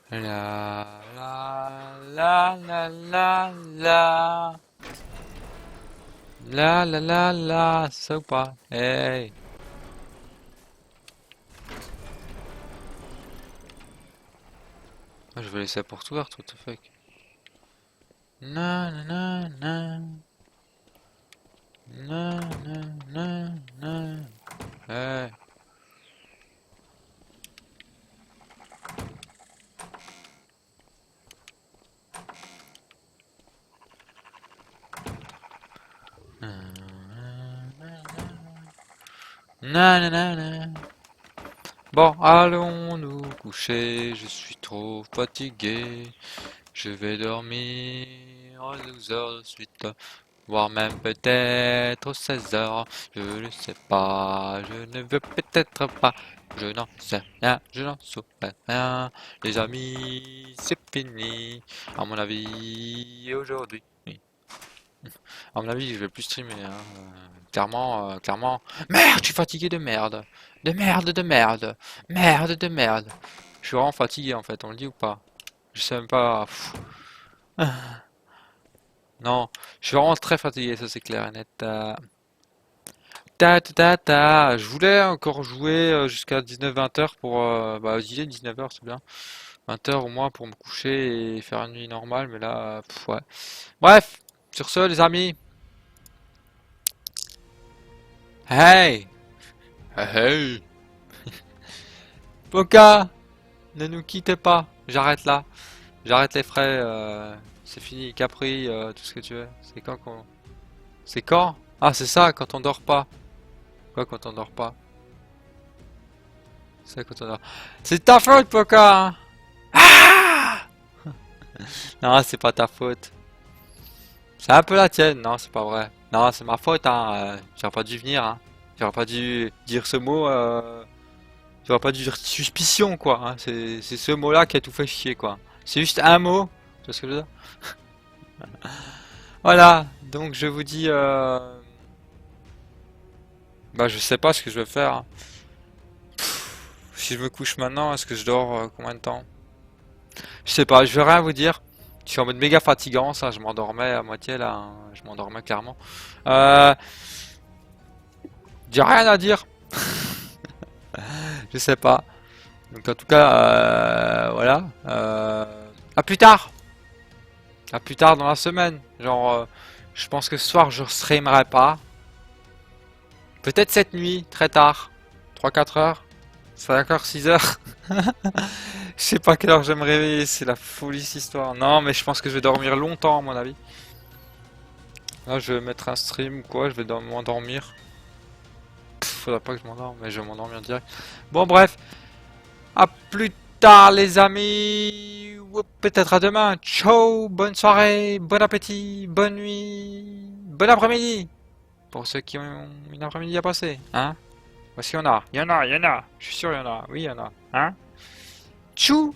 La la la la la la. La la la la, ça ou pas? Hey! Ah, je vais laisser la porte ouverte, what the fuck? Na na na na. Na na na na. Hey! Na na na na. Bon, allons nous coucher, je suis trop fatigué. Je vais dormir 12 heures de suite, voire même peut-être 16 heures. Je ne sais pas, je ne veux peut-être pas. Je n'en sais rien, je n'en saurais rien. Les amis, c'est fini. À mon avis, aujourd'hui. Oui. À mon avis, je vais plus streamer. Hein. Clairement, clairement. Merde, je suis fatigué de merde. De merde, de merde. Merde, de merde. Je suis vraiment fatigué en fait, on le dit ou pas? Je sais même pas. Pff. Non, je suis vraiment très fatigué, ça c'est clair et net. Ta ta ta ta. Je voulais encore jouer jusqu'à 19-20 heures pour. Bah, je disais 19 heures, c'est bien. 20 heures au moins pour me coucher et faire une nuit normale, mais là, pff, ouais. Bref, sur ce, les amis. Hey! Hey! Poca! Ne nous quittez pas, j'arrête là. J'arrête les frais, c'est fini. Capri, tout ce que tu veux. C'est quand qu'on. C'est quand? Ah, c'est ça, quand on dort pas. Quoi, quand on dort pas? C'est quand on dort. C'est ta faute, Poca! Hein. Ah! Non, c'est pas ta faute. C'est un peu la tienne, non, c'est pas vrai. Non, c'est ma faute, hein. J'aurais pas dû venir, hein. J'aurais pas dû dire ce mot, j'aurais pas dû dire suspicion, quoi. Hein. C'est ce mot-là qui a tout fait chier, quoi. C'est juste un mot. Tu vois ce que je veux dire? Voilà, donc je vous dis, bah je sais pas ce que je vais faire. Hein. Si je me couche maintenant, est-ce que je dors combien de temps? Je sais pas, je vais rien vous dire. Je suis en mode méga fatigant, ça, je m'endormais à moitié là, hein. Je m'endormais clairement. Euh, j'ai rien à dire, je sais pas. Donc en tout cas, voilà. À plus tard! À plus tard dans la semaine. Genre, je pense que ce soir je streamerai pas. Peut-être cette nuit, très tard. 3-4 heures. C'est encore 6 heures. Je sais pas quelle heure je vais me réveiller, c'est la folie cette histoire. Non, mais je pense que je vais dormir longtemps à mon avis. Là, je vais mettre un stream ou quoi, je vais m'endormir. Faudra pas que je m'endorme, mais je vais m'endormir direct. Bon, bref. À plus tard, les amis. Ou peut-être à demain. Ciao, bonne soirée, bon appétit, bonne nuit, bon après-midi. Pour ceux qui ont une après-midi à passer, hein. Parce qu'il y en a, il y en a, il y en a. Je suis sûr il y en a, oui il y en a, hein. Tchou!